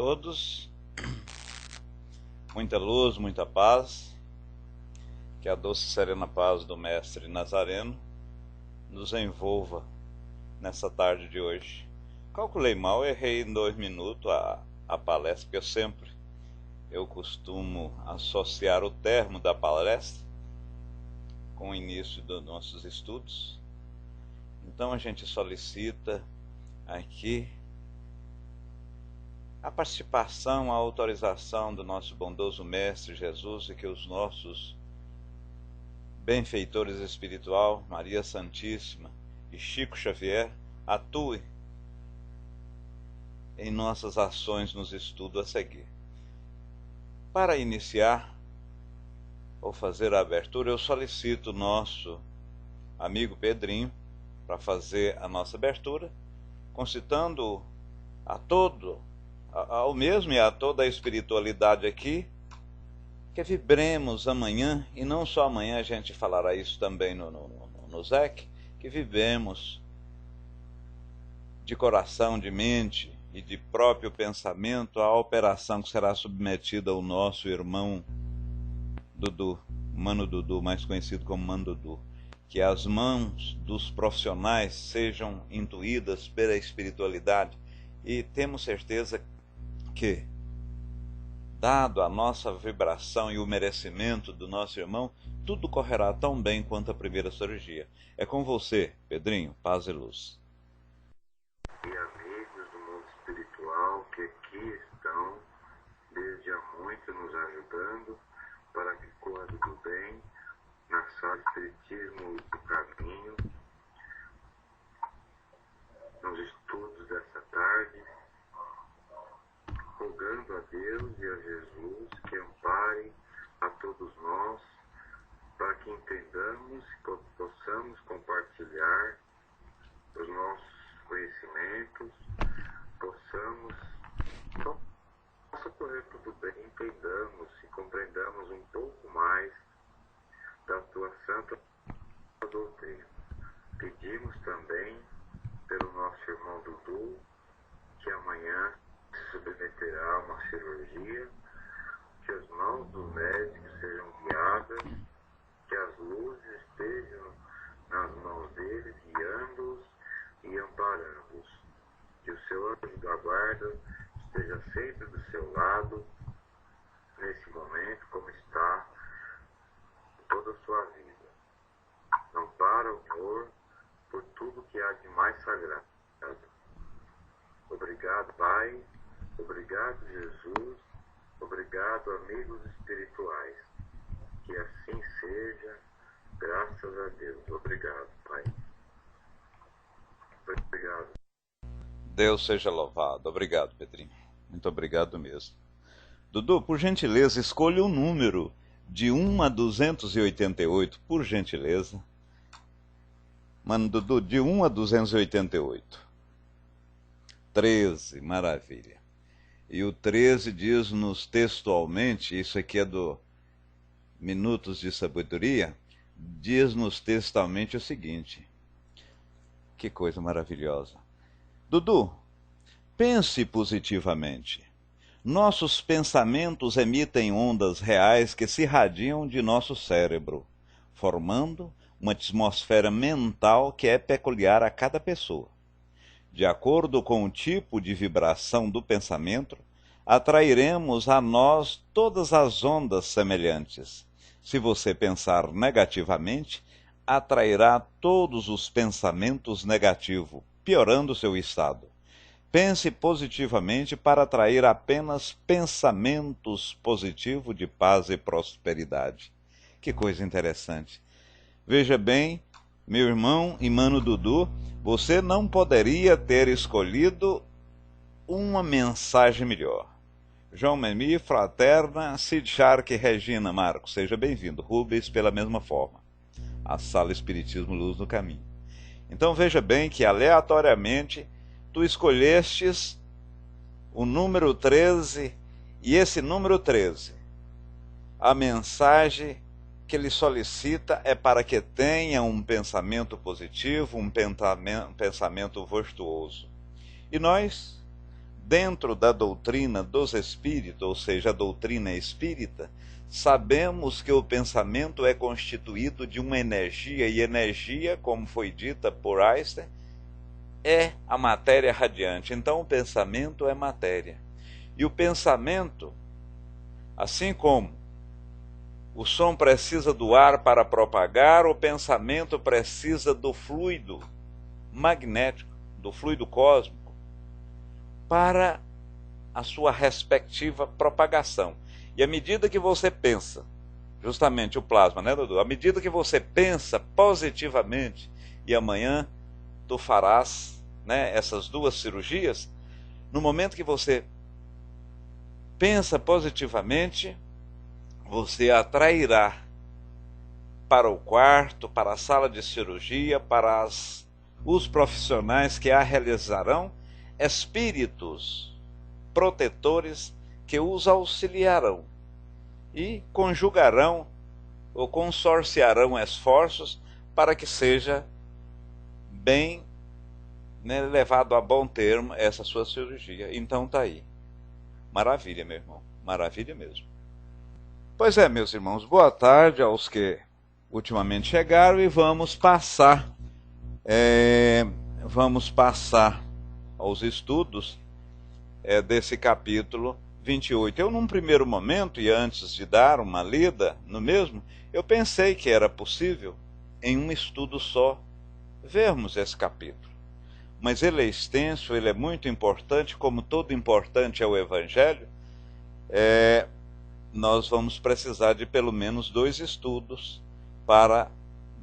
todos, muita luz, muita paz, que a doce e serena paz do Mestre Nazareno nos envolva nessa tarde de hoje. Calculei mal, errei em 2 minutos a palestra, porque eu costumo associar o termo da palestra com o início dos nossos estudos. Então a gente solicita aqui a participação, a autorização do nosso bondoso Mestre Jesus, e que os nossos benfeitores espiritual, Maria Santíssima e Chico Xavier, atuem em nossas ações nos estudos a seguir. Para iniciar ou fazer a abertura, eu solicito o nosso amigo Pedrinho para fazer a nossa abertura, concitando ao mesmo e a toda a espiritualidade aqui, que vibremos amanhã, e não só amanhã, a gente falará isso também no ZEC, que vivemos de coração, de mente e de próprio pensamento a operação que será submetida ao nosso irmão Dudu, Mano Dudu, mais conhecido como Mano Dudu. Que as mãos dos profissionais sejam intuídas pela espiritualidade, e temos certeza que, dado a nossa vibração e o merecimento do nosso irmão, tudo correrá tão bem quanto a primeira cirurgia. É com você, Pedrinho, paz e luz. E amigos do mundo espiritual que aqui estão desde há muito nos ajudando para que corra tudo bem na sala Espiritismo do Caminho, nos estudos dessa tarde, rogando a Deus e a Jesus que amparem a todos nós, para que entendamos e possamos compartilhar os nossos conhecimentos, possa correr tudo bem, entendamos e compreendamos um pouco mais da tua santa doutrina. Pedimos também pelo nosso irmão Dudu, que amanhã se submeterá a uma cirurgia, que as mãos dos médicos sejam guiadas, que as luzes estejam nas mãos deles, guiando-os e amparando-os, que o seu anjo da guarda esteja sempre do seu lado, nesse momento, como está toda a sua vida. Ampara o amor por tudo que há de mais sagrado. Obrigado, Pai. Obrigado, Jesus. Obrigado, amigos espirituais. Que assim seja, graças a Deus. Obrigado, Pai. Obrigado. Deus seja louvado. Obrigado, Pedrinho. Muito obrigado mesmo. Dudu, por gentileza, escolha um número de 1 a 288, por gentileza. Mano, Dudu, de 1 a 288. 13, maravilha. E o 13 diz-nos textualmente, isso aqui é do Minutos de Sabedoria, diz-nos textualmente o seguinte. Que coisa maravilhosa. Dudu, pense positivamente. Nossos pensamentos emitem ondas reais que se irradiam de nosso cérebro, formando uma atmosfera mental que é peculiar a cada pessoa. De acordo com o tipo de vibração do pensamento, atrairemos a nós todas as ondas semelhantes. Se você pensar negativamente, atrairá todos os pensamentos negativos, piorando seu estado. Pense positivamente para atrair apenas pensamentos positivos de paz e prosperidade. Que coisa interessante. Veja bem, meu irmão e mano Dudu, você não poderia ter escolhido uma mensagem melhor. João Memi, Fraterna, Cid Shark, Regina, Marcos, seja bem-vindo. Rubens, pela mesma forma. A Sala Espiritismo Luz no Caminho. Então veja bem que aleatoriamente tu escolhestes o número 13, e esse número 13, a mensagem que ele solicita é para que tenha um pensamento positivo, um pensamento virtuoso. E nós, dentro da doutrina dos espíritos, ou seja, a doutrina espírita, sabemos que o pensamento é constituído de uma energia, e energia, como foi dita por Einstein, é a matéria radiante. Então o pensamento é matéria. E o pensamento, assim como o som precisa do ar para propagar, o pensamento precisa do fluido magnético, do fluido cósmico, para a sua respectiva propagação. E à medida que você pensa, justamente o plasma, né, Dudu? À medida que você pensa positivamente, e amanhã tu farás, né, essas duas cirurgias, no momento que você pensa positivamente, você atrairá para o quarto, para a sala de cirurgia, para os profissionais que a realizarão, espíritos protetores que os auxiliarão e conjugarão ou consorciarão esforços para que seja bem, né, levado a bom termo essa sua cirurgia. Então tá aí. Maravilha, meu irmão. Maravilha mesmo. Pois é, meus irmãos, boa tarde aos que ultimamente chegaram e vamos passar aos estudos desse capítulo 28. Eu, num primeiro momento, e antes de dar uma lida no mesmo, eu pensei que era possível, em um estudo só, vermos esse capítulo. Mas ele é extenso, ele é muito importante, como todo importante é o Evangelho, nós vamos precisar de pelo menos 2 estudos para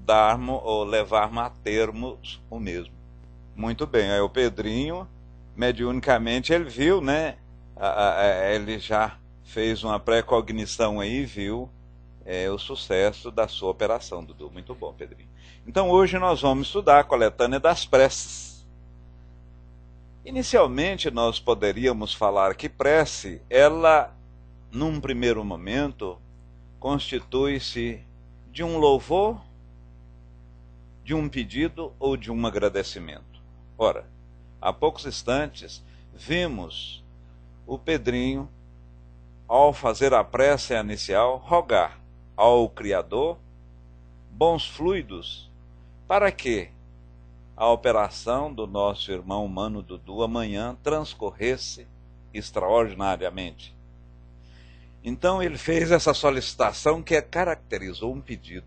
darmos ou levarmos a termos o mesmo. Muito bem, aí o Pedrinho, mediunicamente, ele viu, né? Ele já fez uma pré-cognição aí, viu o sucesso da sua operação, Dudu. Muito bom, Pedrinho. Então hoje nós vamos estudar a coletânea das preces. Inicialmente nós poderíamos falar que prece, ela, num primeiro momento, constitui-se de um louvor, de um pedido ou de um agradecimento. Ora, há poucos instantes vimos o Pedrinho, ao fazer a prece inicial, rogar ao Criador bons fluidos para que a operação do nosso irmão humano Dudu amanhã transcorresse extraordinariamente. Então ele fez essa solicitação que caracterizou um pedido.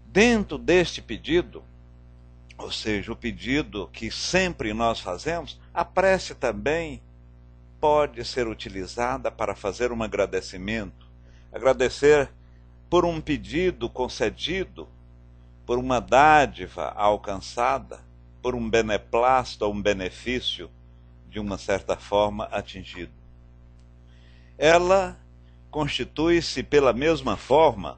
Dentro deste pedido, ou seja, o pedido que sempre nós fazemos, a prece também pode ser utilizada para fazer um agradecimento. Agradecer por um pedido concedido, por uma dádiva alcançada, por um beneplácito ou um benefício, de uma certa forma, atingido. Ela constitui-se pela mesma forma,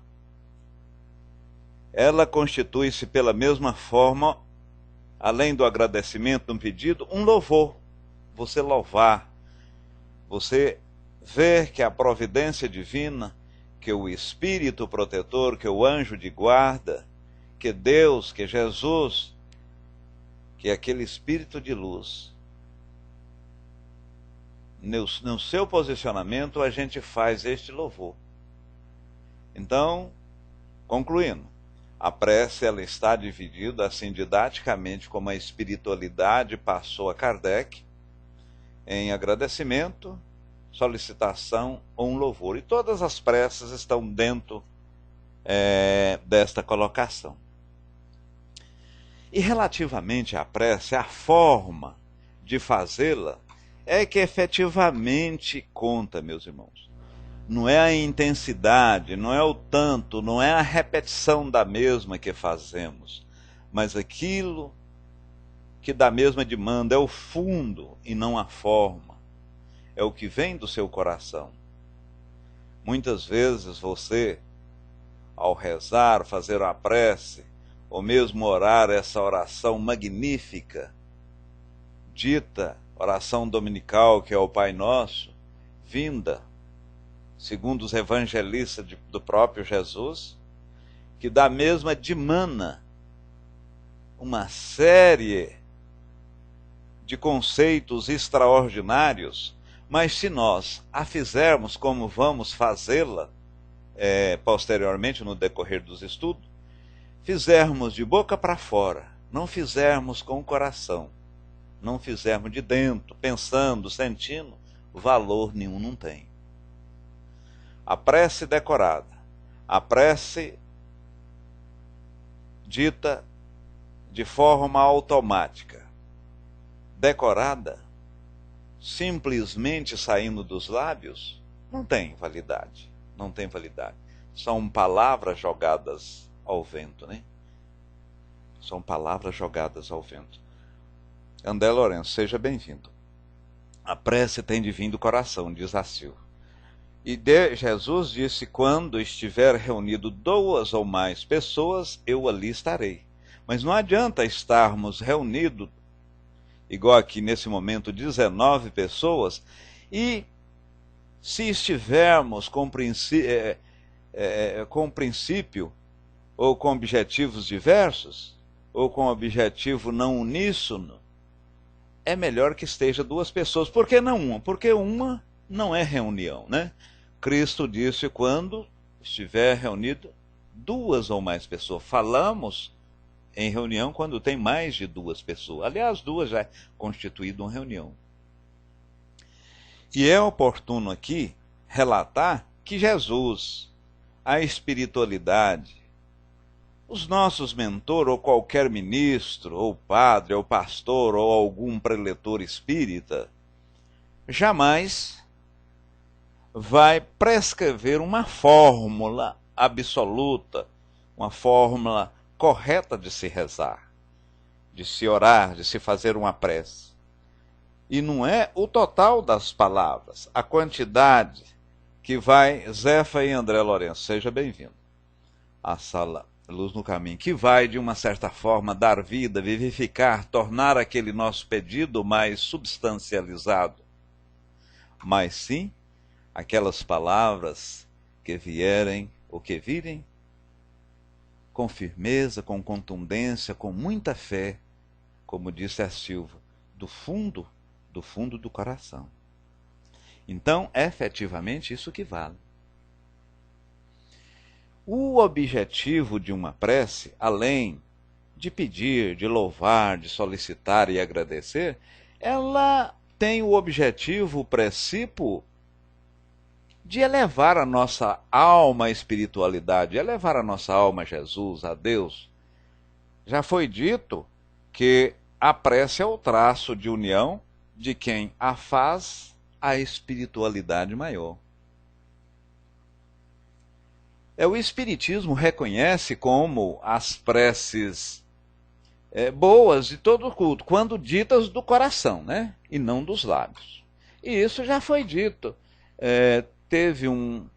além do agradecimento de um pedido, um louvor. Você louvar, você ver que a providência divina, que o Espírito protetor, que o anjo de guarda, que Deus, que Jesus, que aquele Espírito de luz, no seu posicionamento a gente faz este louvor. Então, concluindo, a prece ela está dividida assim didaticamente como a espiritualidade passou a Kardec, em agradecimento, solicitação ou um louvor. E todas as preces estão dentro desta colocação. E relativamente à prece, a forma de fazê-la é que efetivamente conta, meus irmãos. Não é a intensidade, não é o tanto, não é a repetição da mesma que fazemos, mas aquilo que da mesma demanda é o fundo e não a forma, é o que vem do seu coração. Muitas vezes você, ao rezar, fazer uma prece, ou mesmo orar essa oração magnífica, dita oração dominical, que é o Pai Nosso, vinda, segundo os evangelistas do próprio Jesus, que da mesma dimana uma série de conceitos extraordinários, mas se nós a fizermos como vamos fazê-la, posteriormente no decorrer dos estudos, fizermos de boca para fora, não fizermos com o coração, não fizermos de dentro, pensando, sentindo, valor nenhum não tem. A prece decorada, a prece dita de forma automática, decorada, simplesmente saindo dos lábios, não tem validade. Não tem validade. São palavras jogadas ao vento, né? São palavras jogadas ao vento. André Lourenço, seja bem-vindo. A prece tem de vir do coração, diz a Silva. E Jesus disse, quando estiver reunido 2 ou mais pessoas, eu ali estarei. Mas não adianta estarmos reunidos, igual aqui nesse momento, 19 pessoas, e se estivermos com princípio, ou com objetivos diversos, ou com objetivo não uníssono, é melhor que esteja 2 pessoas. Por que não uma? Porque uma não é reunião, né? Cristo disse, quando estiver reunido 2 ou mais pessoas. Falamos em reunião quando tem mais de 2 pessoas. Aliás, 2 já é constituído uma reunião. E é oportuno aqui relatar que Jesus, a espiritualidade, os nossos mentores, ou qualquer ministro, ou padre, ou pastor, ou algum preletor espírita, jamais vai prescrever uma fórmula absoluta, uma fórmula correta de se rezar, de se orar, de se fazer uma prece. E não é o total das palavras, a quantidade que vai... Zefa e André Lourenço, seja bem-vindo à sala Luz no Caminho, que vai, de uma certa forma, dar vida, vivificar, tornar aquele nosso pedido mais substancializado. Mas sim, aquelas palavras que vierem ou que virem, com firmeza, com contundência, com muita fé, como disse a Silva, do fundo do coração. Então, é efetivamente isso que vale. O objetivo de uma prece, além de pedir, de louvar, de solicitar e agradecer, ela tem o objetivo, o princípio de elevar a nossa alma à espiritualidade, elevar a nossa alma a Jesus, a Deus. Já foi dito que a prece é o traço de união de quem a faz a espiritualidade maior. O Espiritismo reconhece como as preces boas de todo culto, quando ditas do coração, né? E não dos lábios. E isso já foi dito. Teve um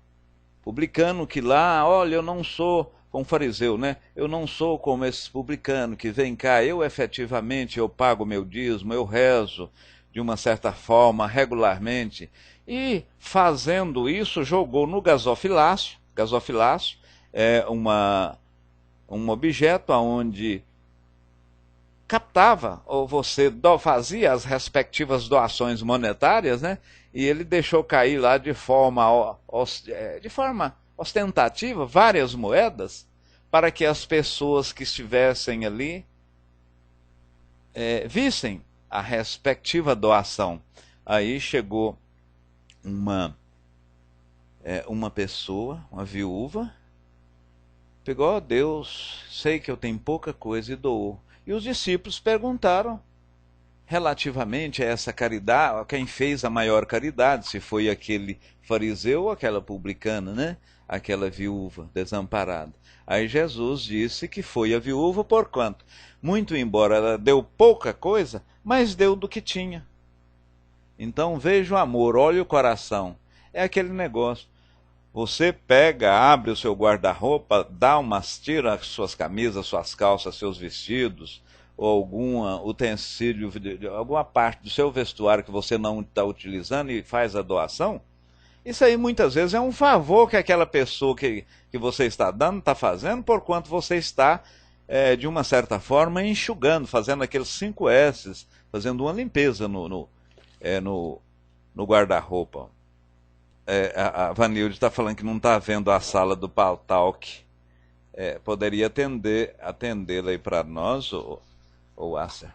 publicano que lá, olha, eu não sou, um fariseu, né? Eu não sou como esse publicano que vem cá, eu efetivamente, eu pago meu dízimo, eu rezo de uma certa forma, regularmente. E fazendo isso, jogou no gasofilácio. Gasofilácio é um objeto onde captava, ou você fazia as respectivas doações monetárias, né? E ele deixou cair lá de forma ostentativa várias moedas para que as pessoas que estivessem ali vissem a respectiva doação. Aí chegou uma pessoa, uma viúva, pegou, ó Deus, sei que eu tenho pouca coisa, e doou. E os discípulos perguntaram relativamente a essa caridade, quem fez a maior caridade, se foi aquele fariseu ou aquela publicana, né? Aquela viúva desamparada. Aí Jesus disse que foi a viúva, porquanto, muito embora ela deu pouca coisa, mas deu do que tinha. Então veja o amor, olha o coração. É aquele negócio. Você pega, abre o seu guarda-roupa, tira as suas camisas, suas calças, seus vestidos, ou algum utensílio, alguma parte do seu vestuário que você não está utilizando e faz a doação. Isso aí muitas vezes é um favor que aquela pessoa que você está dando está fazendo, porquanto você está, de uma certa forma, enxugando, fazendo aqueles 5 S's fazendo uma limpeza no guarda-roupa. A Vanilde está falando que não está vendo a sala do Paltalk. Poderia atendê-la aí para nós, ou Asser?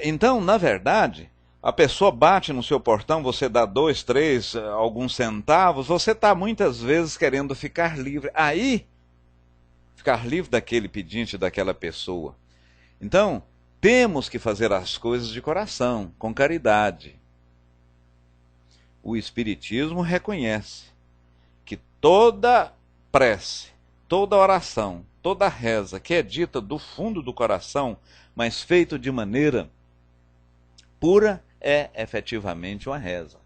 Então, na verdade, a pessoa bate no seu portão, você dá 2, 3, alguns centavos, você está muitas vezes querendo ficar livre. Aí, ficar livre daquele pedinte, daquela pessoa. Então, temos que fazer as coisas de coração, com caridade. O Espiritismo reconhece que toda prece, toda oração, toda reza que é dita do fundo do coração, mas feito de maneira pura, é efetivamente uma reza.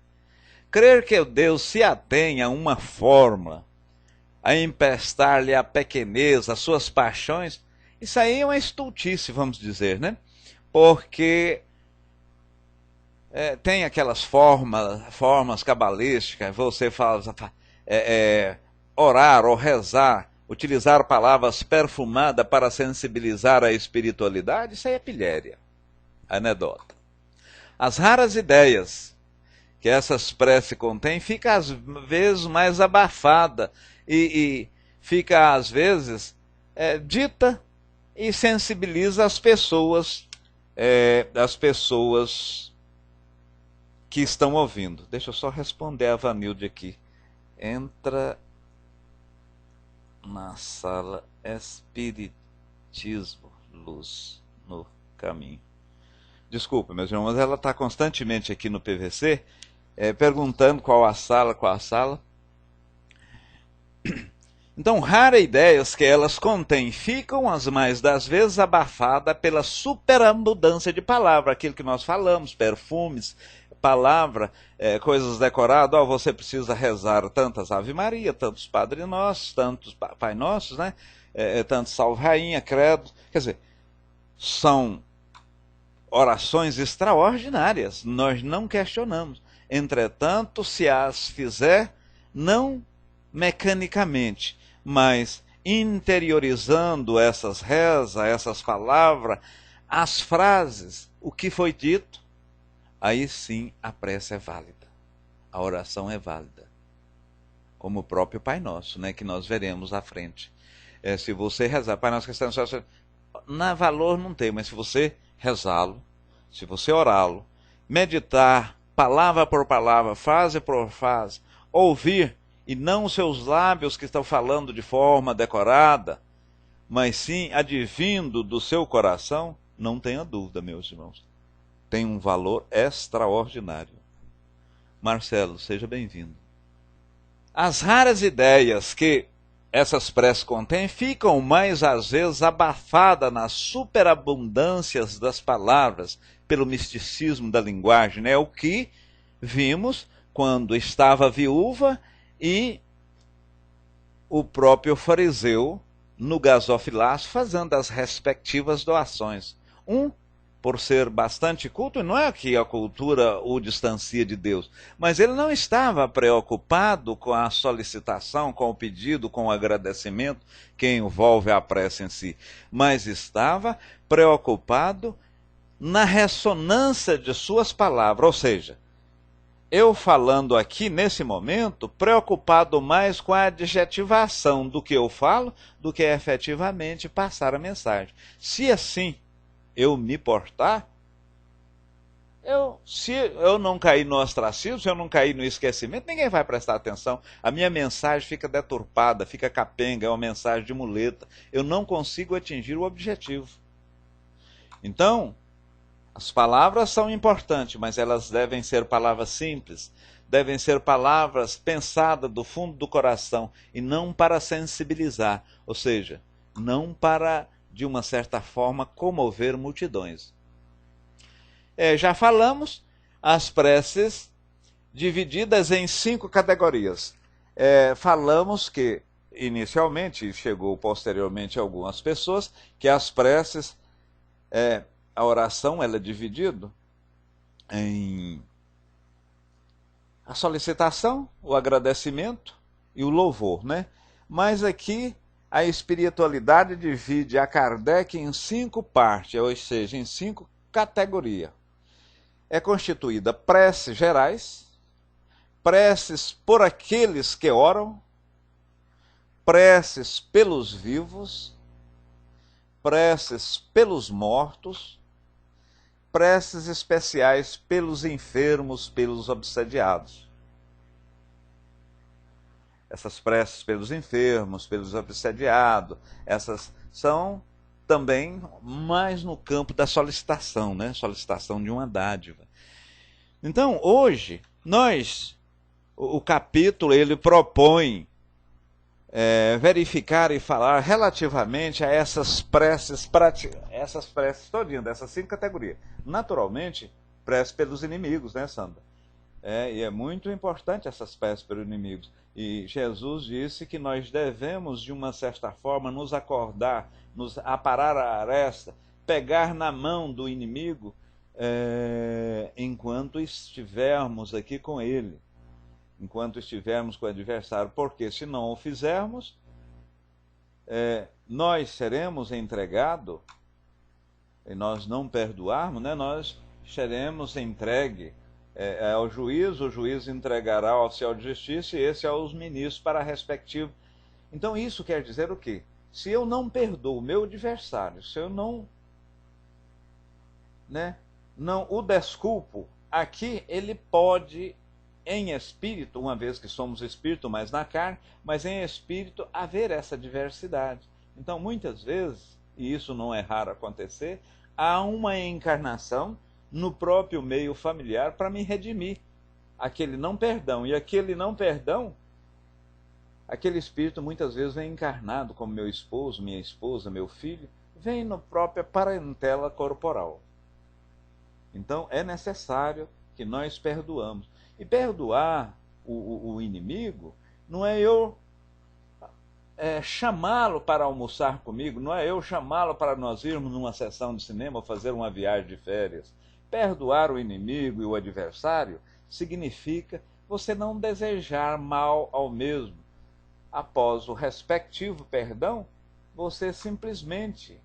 Crer que Deus se atém a uma forma, a emprestar-lhe a pequenez, as suas paixões, isso aí é uma estultice, vamos dizer, né? Porque tem aquelas formas cabalísticas, você fala, orar ou rezar, utilizar palavras perfumadas para sensibilizar a espiritualidade, isso aí é pilhéria, anedota. As raras ideias que essas preces contêm fica às vezes mais abafada e fica às vezes dita e sensibiliza as pessoas que estão ouvindo. Deixa eu só responder a Vanilde aqui. Entra na sala Espiritismo, Luz no Caminho. Desculpa, meus irmãos, ela está constantemente aqui no PVC, perguntando qual a sala. Então, raras ideias que elas contêm ficam, as mais das vezes, abafadas pela superabundância de palavra, aquilo que nós falamos, perfumes, palavra, coisas decoradas. Você precisa rezar tantas Ave Maria, tantos Padre Nossos, tantos Pai Nossos, né? Tantos Salve Rainha, Credo. Quer dizer, são orações extraordinárias, nós não questionamos. Entretanto, se as fizer, não mecanicamente, mas interiorizando essas rezas, essas palavras, as frases, o que foi dito, aí sim a prece é válida, a oração é válida. Como o próprio Pai Nosso, né, que nós veremos à frente. Se você rezar, Pai Nosso que está no céu, na valor não tem, mas se você rezá-lo, se você orá-lo, meditar palavra por palavra, frase por frase, ouvir, e não os seus lábios que estão falando de forma decorada, mas sim advindo do seu coração, não tenha dúvida, meus irmãos, tem um valor extraordinário. Marcelo, seja bem-vindo. As raras ideias que essas preces contêm ficam mais às vezes abafadas nas superabundâncias das palavras, pelo misticismo da linguagem, né? O que vimos quando estava viúva e o próprio fariseu no gasofilaço fazendo as respectivas doações. Por ser bastante culto, não é que a cultura o distancia de Deus, mas ele não estava preocupado com a solicitação, com o pedido, com o agradecimento que envolve a prece em si, mas estava preocupado na ressonância de suas palavras, ou seja, eu falando aqui nesse momento, preocupado mais com a adjetivação do que eu falo, do que efetivamente passar a mensagem. Se assim eu me portar, se eu não cair no ostracismo, se eu não cair no esquecimento, ninguém vai prestar atenção. A minha mensagem fica deturpada, fica capenga, é uma mensagem de muleta. Eu não consigo atingir o objetivo. Então, as palavras são importantes, mas elas devem ser palavras simples, devem ser palavras pensadas do fundo do coração e não para sensibilizar, ou seja, não para, de uma certa forma, comover multidões. Já falamos as preces divididas em 5 categorias. Falamos que, inicialmente, chegou posteriormente a algumas pessoas, que as preces, a oração ela é dividida em a solicitação, o agradecimento e o louvor, né? Mas aqui a espiritualidade divide a Kardec em 5 partes, ou seja, em 5 categorias. é constituída preces gerais, preces por aqueles que oram, preces pelos vivos, preces pelos mortos, preces especiais pelos enfermos, pelos obsediados. Essas preces pelos enfermos, pelos obsediados, essas são também mais no campo da solicitação, né? Solicitação de uma dádiva. Então, hoje, o capítulo, ele propõe verificar e falar relativamente a essas preces todinhas, dessas 5 categorias. Naturalmente, prece pelos inimigos, né, Sandra? E é muito importante essas preces pelos inimigos. E Jesus disse que nós devemos, de uma certa forma, nos acordar, nos aparar a aresta, pegar na mão do inimigo enquanto estivermos aqui com ele. Enquanto estivermos com o adversário, porque se não o fizermos, nós seremos entregados, e nós não perdoarmos, né, nós seremos entregues ao juiz, o juiz entregará ao oficial de justiça e esse aos ministros para respectivo. Então isso quer dizer o quê? Se eu não perdoo o meu adversário, se eu não o desculpo, aqui ele pode, em espírito, uma vez que somos espírito, mas na carne, mas em espírito haver essa diversidade. Então, muitas vezes, e isso não é raro acontecer, há uma encarnação no próprio meio familiar para me redimir. Aquele não perdão. E aquele não perdão, aquele espírito muitas vezes vem encarnado como meu esposo, minha esposa, meu filho, vem na própria parentela corporal. Então, é necessário que nós perdoamos. E perdoar o inimigo não é eu chamá-lo para almoçar comigo, não é eu chamá-lo para nós irmos numa sessão de cinema ou fazer uma viagem de férias. Perdoar o inimigo e o adversário significa você não desejar mal ao mesmo. Após o respectivo perdão, você simplesmente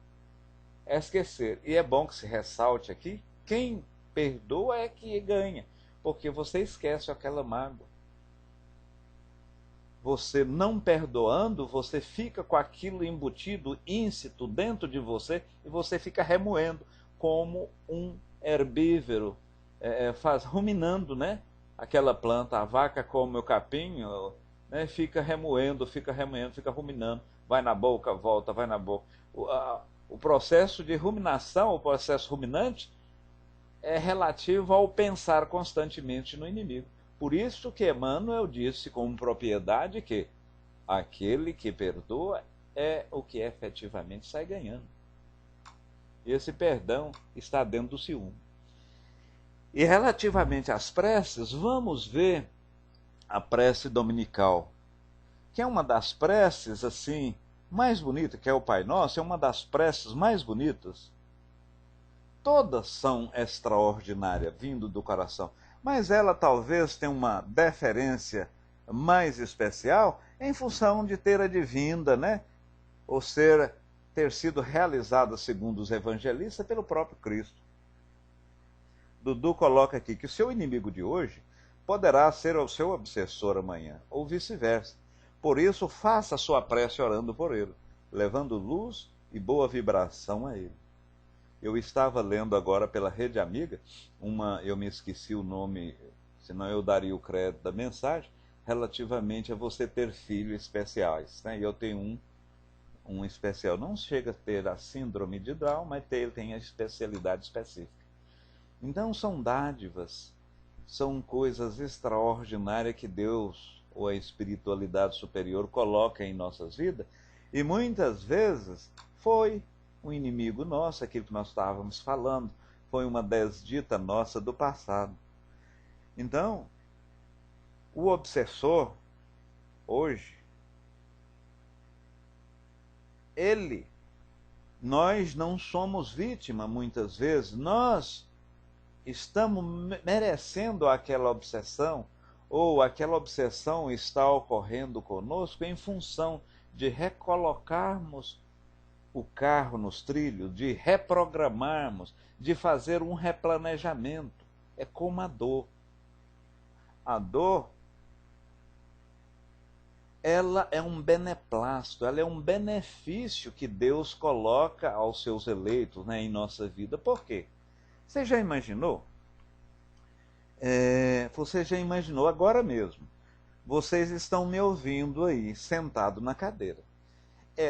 esquecer. E é bom que se ressalte aqui, quem perdoa é que ganha. Porque você esquece aquela mágoa. Você não perdoando, você fica com aquilo embutido, íncito dentro de você, e você fica remoendo, como um herbívoro, ruminando, né? Aquela planta, a vaca come o capim, né? Fica remoendo, fica ruminando, vai na boca, volta, vai na boca. O processo de ruminação, o processo ruminante, é relativo ao pensar constantemente no inimigo. Por isso que Emmanuel disse com propriedade que aquele que perdoa é o que efetivamente sai ganhando. Esse perdão está dentro do ciúme. E relativamente às preces, vamos ver a prece dominical, que é uma das preces assim mais bonitas, que é o Pai Nosso, é uma das preces mais bonitas. Todas são extraordinárias, vindo do coração, mas ela talvez tenha uma deferência mais especial em função de ter advinda, né? Ou ter sido realizada, segundo os evangelistas, pelo próprio Cristo. Dudu coloca aqui que o seu inimigo de hoje poderá ser o seu obsessor amanhã, ou vice-versa. Por isso, faça a sua prece orando por ele, levando luz e boa vibração a ele. Eu estava lendo agora pela Rede Amiga, eu me esqueci o nome, senão eu daria o crédito da mensagem, relativamente a você ter filhos especiais. Né? E eu tenho um especial, não chega a ter a síndrome de Down, mas ele tem a especialidade específica. Então são dádivas, são coisas extraordinárias que Deus, ou a espiritualidade superior, coloca em nossas vidas, e muitas vezes foi um inimigo nosso, aquilo que nós estávamos falando, foi uma desdita nossa do passado. Então, o obsessor, hoje, nós não somos vítima muitas vezes, nós estamos merecendo aquela obsessão, ou aquela obsessão está ocorrendo conosco em função de recolocarmos o carro nos trilhos, de reprogramarmos, de fazer um replanejamento. é como a dor. A dor, ela é um beneplácito, ela é um benefício que Deus coloca aos seus eleitos, né, em nossa vida. Por quê? Você já imaginou? Você já imaginou agora mesmo? Vocês estão me ouvindo aí, sentado na cadeira.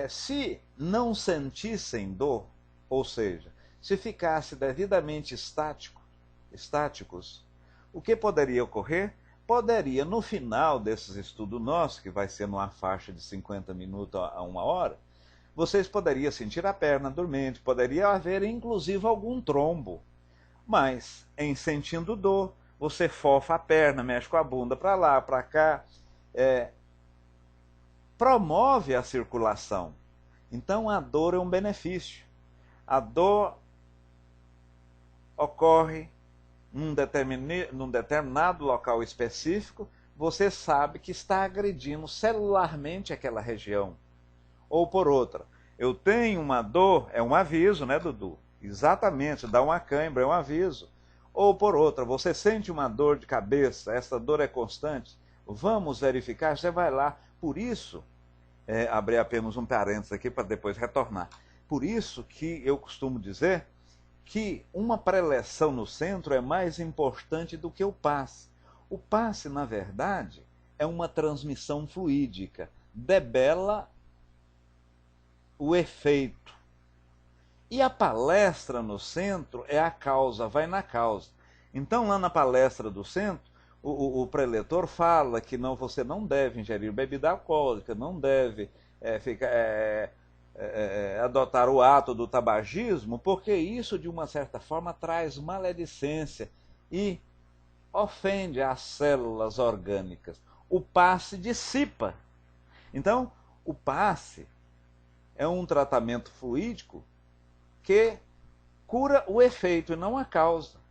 Se não sentissem dor, ou seja, se ficasse devidamente estáticos, o que poderia ocorrer? Poderia, no final desses estudos nossos, que vai ser numa faixa de 50 minutos a 1 hora, vocês poderiam sentir a perna dormente, poderia haver inclusive algum trombo. Mas, em sentindo dor, você fofa a perna, mexe com a bunda para lá, para cá, promove a circulação. Então a dor é um benefício. A dor ocorre num determinado local específico, você sabe que está agredindo celularmente aquela região. Ou por outra, eu tenho uma dor, é um aviso, né, Dudu? Exatamente, dá uma cãibra, é um aviso. Ou por outra, você sente uma dor de cabeça, essa dor é constante, vamos verificar, você vai lá. Por isso, abrir apenas um parênteses aqui para depois retornar. Por isso que eu costumo dizer que uma preleção no centro é mais importante do que o passe. O passe, na verdade, é uma transmissão fluídica, debela o efeito. E a palestra no centro é a causa, vai na causa. Então, lá na palestra do centro, o preletor fala que você não deve ingerir bebida alcoólica, não deve adotar o ato do tabagismo, porque isso, de uma certa forma, traz maledicência e ofende as células orgânicas. O passe dissipa. Então, o passe é um tratamento fluídico que cura o efeito e não a causa.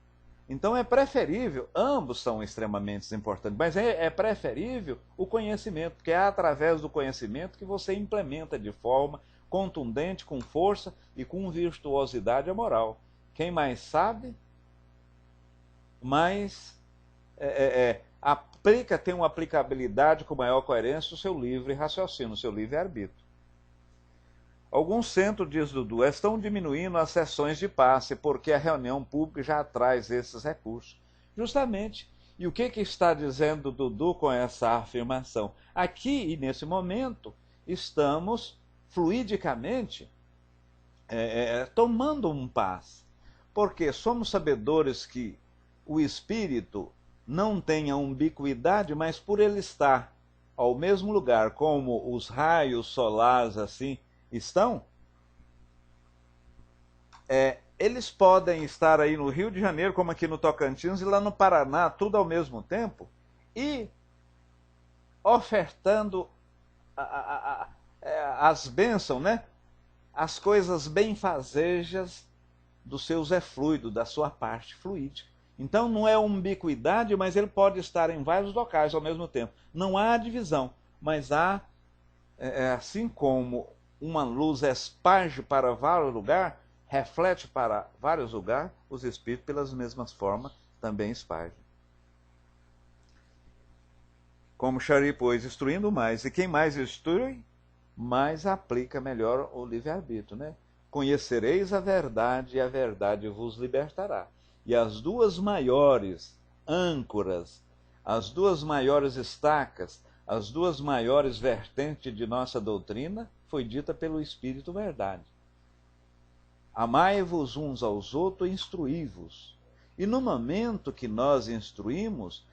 Então é preferível, ambos são extremamente importantes, mas é preferível o conhecimento, porque é através do conhecimento que você implementa de forma contundente, com força e com virtuosidade a moral. Quem mais sabe, mais tem uma aplicabilidade com maior coerência o seu livre raciocínio, o seu livre-arbítrio. Alguns centros, diz Dudu, estão diminuindo as sessões de passe, porque a reunião pública já traz esses recursos. Justamente. E o que está dizendo Dudu com essa afirmação? Aqui e nesse momento, estamos fluidicamente tomando um passe. Porque somos sabedores que o espírito não tem a ubiquidade, mas por ele estar ao mesmo lugar, como os raios solares assim estão, eles podem estar aí no Rio de Janeiro, como aqui no Tocantins, e lá no Paraná, tudo ao mesmo tempo, e ofertando as bênçãos, né? As coisas benfazejas dos seus efluidos, da sua parte fluídica. Então não é ubiquidade, mas ele pode estar em vários locais ao mesmo tempo. Não há divisão, mas há, assim como uma luz esparge para vários lugares, reflete para vários lugares, os espíritos, pelas mesmas formas, também espargem. Como Chari, pois, instruindo mais, e quem mais instrui, mais aplica melhor o livre-arbítrio, né? Conhecereis a verdade, e a verdade vos libertará. E as duas maiores âncoras, as duas maiores estacas, as duas maiores vertentes de nossa doutrina foi dita pelo Espírito Verdade. Amai-vos uns aos outros e instruí-vos. E no momento que nós instruímos,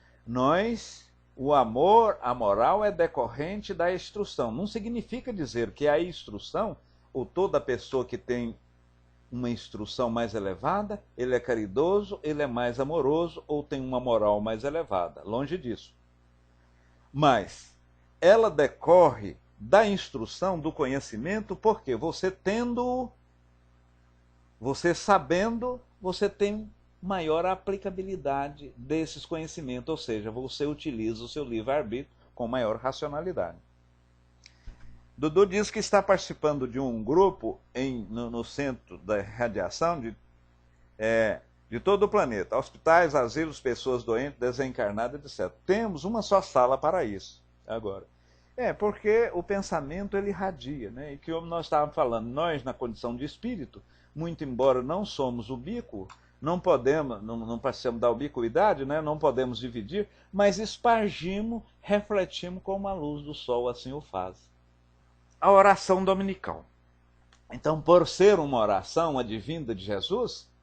o amor, a moral é decorrente da instrução. Não significa dizer que a instrução, ou toda pessoa que tem uma instrução mais elevada, ele é caridoso, ele é mais amoroso, ou tem uma moral mais elevada. Longe disso. Mas ela decorre da instrução, do conhecimento, porque você sabendo, você tem maior aplicabilidade desses conhecimentos, ou seja, você utiliza o seu livre-arbítrio com maior racionalidade. Dudu diz que está participando de um grupo no centro da radiação de de todo o planeta, hospitais, asilos, pessoas doentes, desencarnadas, etc. Temos uma só sala para isso. Agora, porque o pensamento ele irradia, né? E que como nós estávamos falando, nós na condição de espírito, muito embora não somos ubíquo, não podemos, não precisamos da ubiquidade, né? Não podemos dividir, mas espargimos, refletimos como a luz do sol assim o faz. A oração dominical. Então, por ser uma oração advinda de Jesus,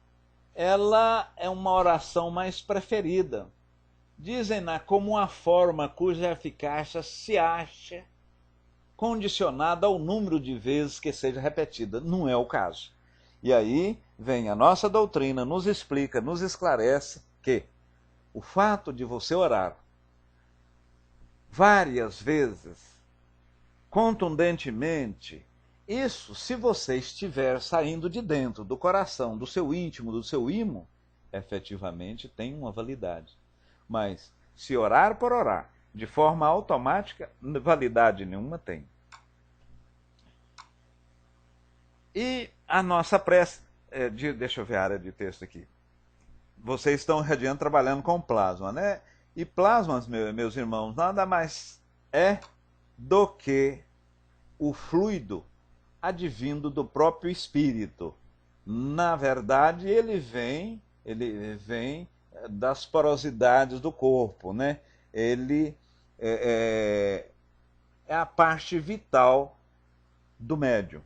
ela é uma oração mais preferida. Dizem-na como uma forma cuja eficácia se acha condicionada ao número de vezes que seja repetida. Não é o caso. E aí vem a nossa doutrina, nos explica, nos esclarece que o fato de você orar várias vezes, contundentemente, isso, se você estiver saindo de dentro do coração, do seu íntimo, do seu imo, efetivamente tem uma validade. Mas, se orar por orar, de forma automática, validade nenhuma tem. E a nossa prece, deixa eu ver a área de texto aqui. Vocês estão radiando trabalhando com plasma, né? E plasmas, meus irmãos, nada mais é do que o fluido advindo do próprio espírito. Na verdade, ele vem das porosidades do corpo, né? Ele é a parte vital do médium.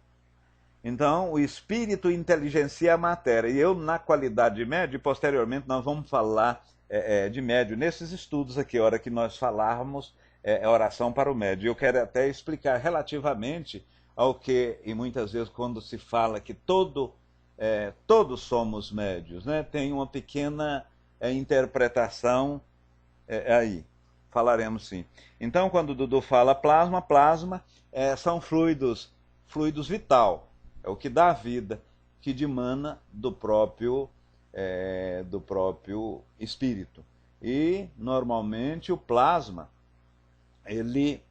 Então, o espírito inteligencia a matéria. E eu, na qualidade de médium, posteriormente nós vamos falar de médium nesses estudos aqui, a hora que nós falarmos oração para o médium. Eu quero até explicar relativamente ao que, e muitas vezes quando se fala que todos somos médios, né, tem uma pequena interpretação aí. Falaremos sim. Então, quando o Dudu fala plasma são fluidos vital. É o que dá vida, que dimana do próprio espírito. E, normalmente, o plasma, ele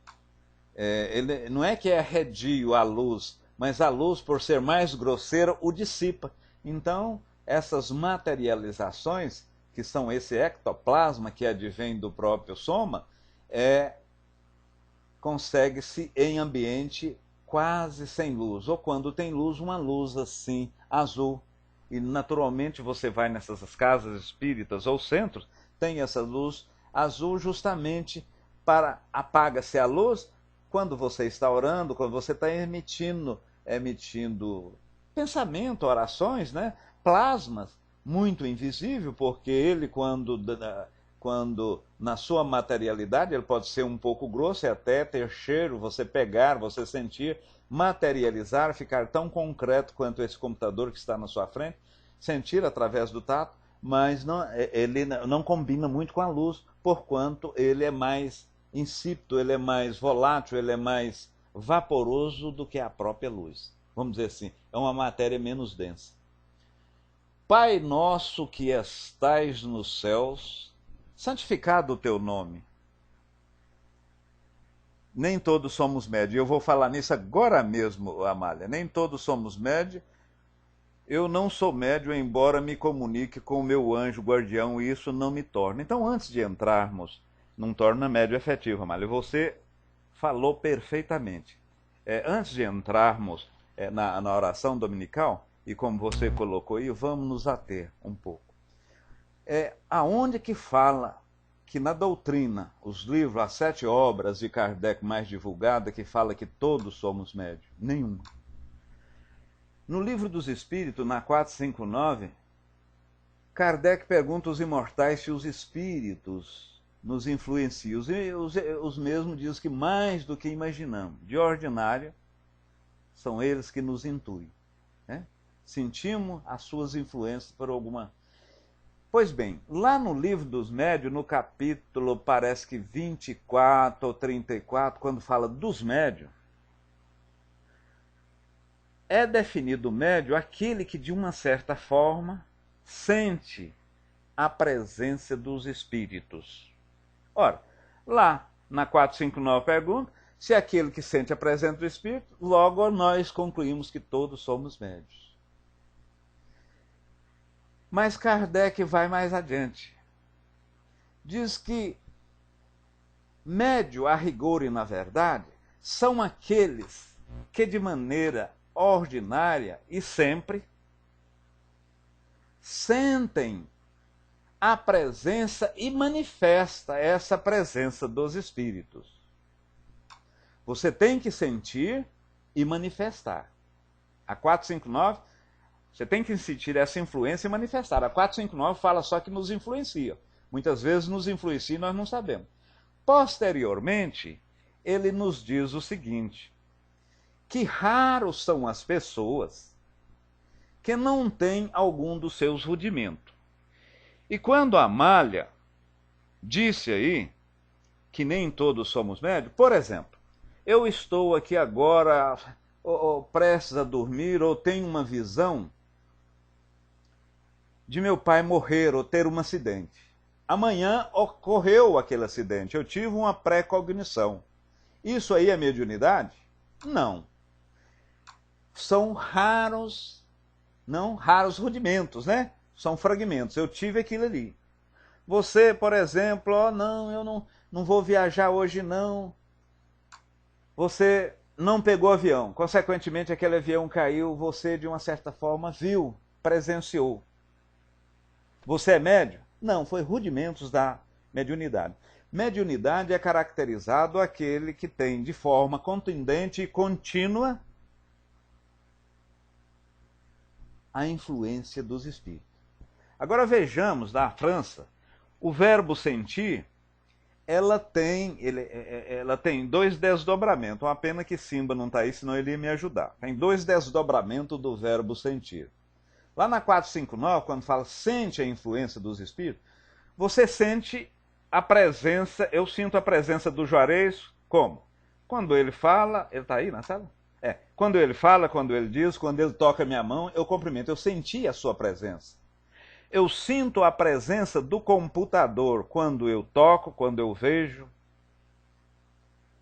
não é que é arredio à luz, mas a luz, por ser mais grosseira, o dissipa. Então, essas materializações, que são esse ectoplasma que advém do próprio soma, consegue-se em ambiente quase sem luz, ou quando tem luz, uma luz assim, azul. E naturalmente você vai nessas casas espíritas ou centros, tem essa luz azul justamente para apaga-se a luz quando você está orando, quando você está emitindo pensamento, orações, né? Plasmas, muito invisível, porque ele quando na sua materialidade, ele pode ser um pouco grosso e até ter cheiro, você pegar, você sentir, materializar, ficar tão concreto quanto esse computador que está na sua frente, sentir através do tato, mas ele não combina muito com a luz, porquanto ele é mais insípido, ele é mais volátil, ele é mais vaporoso do que a própria luz. Vamos dizer assim, é uma matéria menos densa. Pai nosso que estais nos céus, santificado o teu nome. Nem todos somos médios. Eu vou falar nisso agora mesmo, Amália. Nem todos somos médios. Eu não sou médio, embora me comunique com o meu anjo guardião, e isso não me torna. Então, antes de entrarmos, não torna médio efetivo, Amália. Você falou perfeitamente. Antes de entrarmos na oração dominical, e como você colocou aí, vamos nos ater um pouco. Aonde que fala que na doutrina, os livros, as 7 obras de Kardec mais divulgadas, que fala que todos somos médios? Nenhum. No Livro dos Espíritos, na 459, Kardec pergunta aos imortais se os espíritos nos influenciam. Os mesmos dizem que mais do que imaginamos. De ordinário, são eles que nos intuem. Né? Sentimos as suas influências por alguma... Pois bem, lá no Livro dos Médiuns, no capítulo, parece que 24 ou 34, quando fala dos médiuns, é definido o médium aquele que, de uma certa forma, sente a presença dos espíritos. Ora, lá na 459 pergunta, se é aquele que sente a presença do espírito, logo nós concluímos que todos somos médiuns. Mas Kardec vai mais adiante. Diz que médio, a rigor e na verdade, são aqueles que de maneira ordinária e sempre sentem a presença e manifesta essa presença dos espíritos. Você tem que sentir e manifestar. A 459, você tem que sentir essa influência e manifestar. A 459 fala só que nos influencia. Muitas vezes nos influencia e nós não sabemos. Posteriormente, ele nos diz o seguinte, que raros são as pessoas que não têm algum dos seus rudimentos. E quando Amália disse aí que nem todos somos médios, por exemplo, eu estou aqui agora prestes a dormir ou tenho uma visão de meu pai morrer ou ter um acidente. Amanhã ocorreu aquele acidente, eu tive uma pré-cognição. Isso aí é mediunidade? Não. São raros, não raros rudimentos, né? São fragmentos. Eu tive aquilo ali. Você, por exemplo, não, eu não vou viajar hoje não. Você não pegou avião. Consequentemente, aquele avião caiu, você, de uma certa forma, viu, presenciou. Você é médium? Não, foi rudimentos da mediunidade. Mediunidade é caracterizado aquele que tem de forma contundente e contínua a influência dos espíritos. Agora vejamos, na França, o verbo sentir, ela tem dois desdobramentos. Uma pena que Simba não está aí, senão ele ia me ajudar. Tem dois desdobramentos do verbo sentir. Lá na 459, quando fala sente a influência dos espíritos, você sente a presença, eu sinto a presença do Juarez, como? Quando ele fala, ele está aí na sala? Quando ele fala, quando ele diz, quando ele toca minha mão, eu cumprimento, eu senti a sua presença. Eu sinto a presença do computador quando eu toco, quando eu vejo,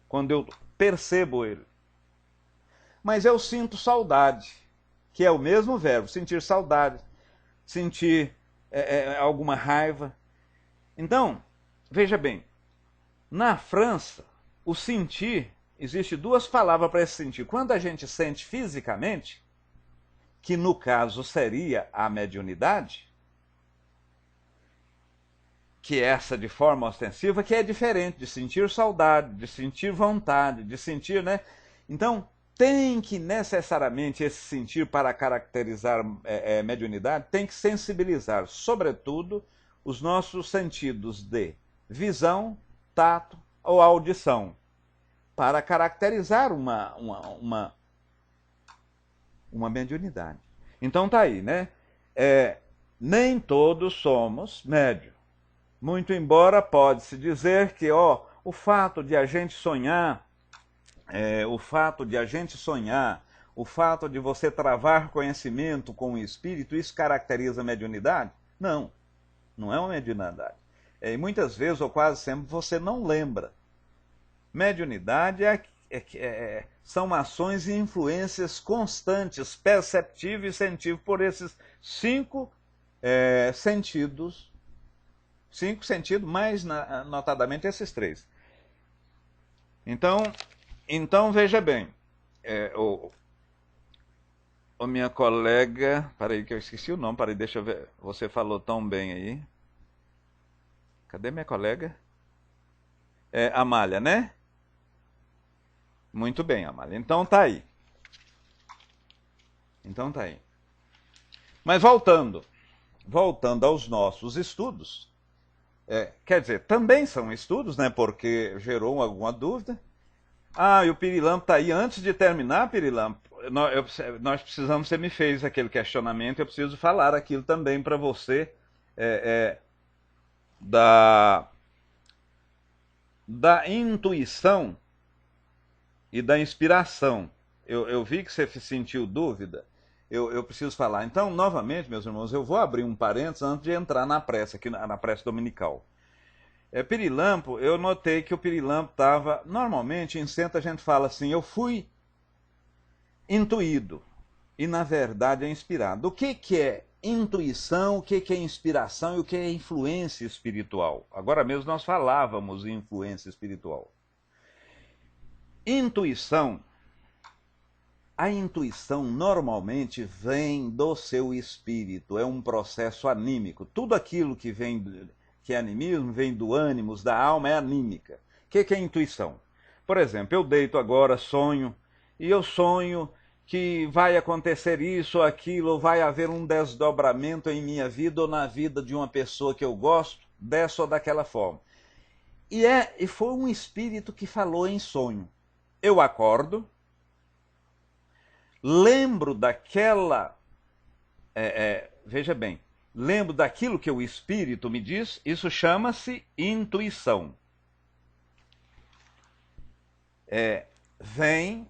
quando eu percebo ele. Mas eu sinto saudade, que é o mesmo verbo, sentir saudade, sentir alguma raiva. Então, veja bem, na França, o sentir, existe duas palavras para esse sentir. Quando a gente sente fisicamente, que no caso seria a mediunidade, que é essa de forma ostensiva, que é diferente de sentir saudade, de sentir vontade, de sentir, né? Então, tem que necessariamente esse sentir para caracterizar mediunidade, tem que sensibilizar, sobretudo, os nossos sentidos de visão, tato ou audição, para caracterizar uma mediunidade. Então tá aí, né? Nem todos somos médios. Muito embora pode-se dizer que o fato de a gente sonhar, o fato de você travar conhecimento com o espírito, isso caracteriza a mediunidade? Não, não é uma mediunidade. E muitas vezes, ou quase sempre, você não lembra. Mediunidade são ações e influências constantes, perceptíveis e sentíveis por esses cinco sentidos. Cinco sentidos, mais notadamente esses três. Então veja bem, minha colega, peraí que eu esqueci o nome, peraí, deixa eu ver, você falou tão bem aí. Cadê minha colega? Amália, né? Muito bem, Amália. Então tá aí. Mas voltando aos nossos estudos, quer dizer, também são estudos, né? Porque gerou alguma dúvida. E o Pirilampo está aí. Antes de terminar, Pirilampo, nós precisamos, você me fez aquele questionamento, eu preciso falar aquilo também para você, da intuição e da inspiração. Eu vi que você sentiu dúvida, eu preciso falar. Então, novamente, meus irmãos, eu vou abrir um parênteses antes de entrar na prece, aqui na prece dominical. Pirilampo, eu notei que o Pirilampo estava... Normalmente, em centro, a gente fala assim, eu fui intuído, e na verdade é inspirado. O que é intuição, o que é inspiração e o que é influência espiritual. Agora mesmo nós falávamos em influência espiritual. Intuição. A intuição normalmente vem do seu espírito, é um processo anímico. Tudo aquilo que é animismo, vem do ânimos, da alma, é anímica. O que é intuição? Por exemplo, eu deito agora, sonho, e eu sonho que vai acontecer isso ou aquilo, ou vai haver um desdobramento em minha vida ou na vida de uma pessoa que eu gosto, dessa ou daquela forma. E foi um espírito que falou em sonho. Eu acordo, lembro daquela... veja bem, lembro daquilo que o espírito me diz, isso chama-se intuição. Vem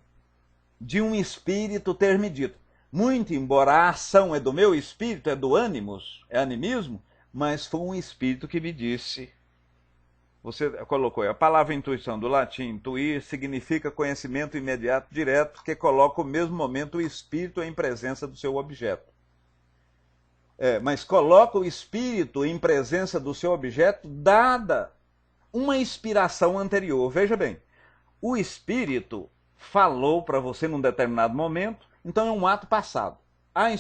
de um espírito ter me dito. Muito embora a ação é do meu espírito, é do ânimos, é animismo, mas foi um espírito que me disse. Você colocou aí, a palavra intuição do latim, intuir, significa conhecimento imediato, direto, que coloca o mesmo momento o espírito em presença do seu objeto. Mas coloca o espírito em presença do seu objeto, dada uma inspiração anterior. Veja bem, o espírito falou para você num determinado momento, então é um ato passado. A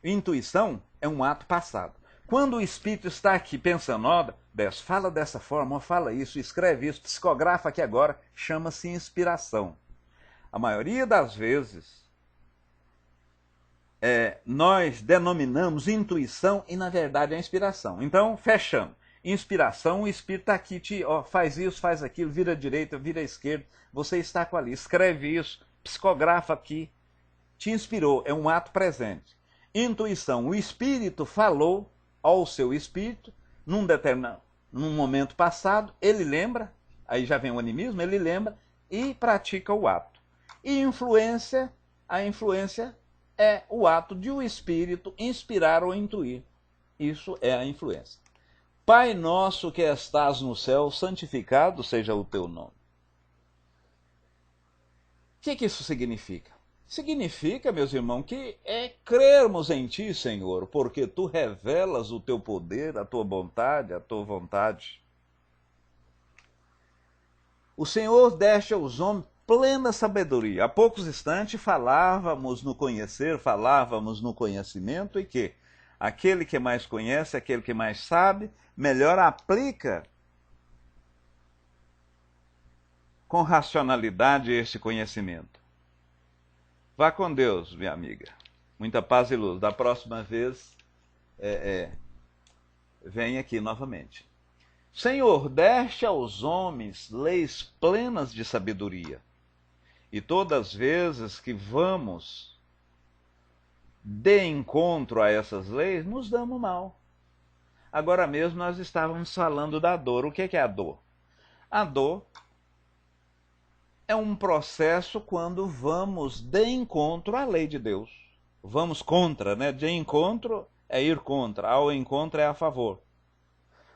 intuição é um ato passado. Quando o espírito está aqui pensando, fala dessa forma, fala isso, escreve isso, psicografa aqui agora, chama-se inspiração. A maioria das vezes, nós denominamos intuição e, na verdade, é inspiração. Então, fechando. Inspiração, o espírito está aqui, faz isso, faz aquilo, vira à direita, vira à esquerda, você está com ali, escreve isso, psicografa aqui, te inspirou, é um ato presente. Intuição, o espírito falou ao seu espírito, num momento passado, ele lembra, aí já vem o animismo, ele lembra e pratica o ato. E influência, a influência é o ato de o espírito inspirar ou intuir. Isso é a influência. Pai nosso que estás no céu, santificado seja o teu nome. O que isso significa? Significa, meus irmãos, que é crermos em ti, Senhor, porque tu revelas o teu poder, a tua vontade. O Senhor deste aos homens plena sabedoria. Há poucos instantes falávamos no conhecer, falávamos no conhecimento, e que aquele que mais conhece, aquele que mais sabe, melhor aplica com racionalidade esse conhecimento. Vá com Deus, minha amiga. Muita paz e luz. Da próxima vez, vem aqui novamente. Senhor, deste aos homens leis plenas de sabedoria. E todas as vezes que vamos de encontro a essas leis, nos damos mal. Agora mesmo nós estávamos falando da dor. O que é a dor? A dor é um processo quando vamos de encontro à lei de Deus. Vamos contra, né? De encontro é ir contra, ao encontro é a favor.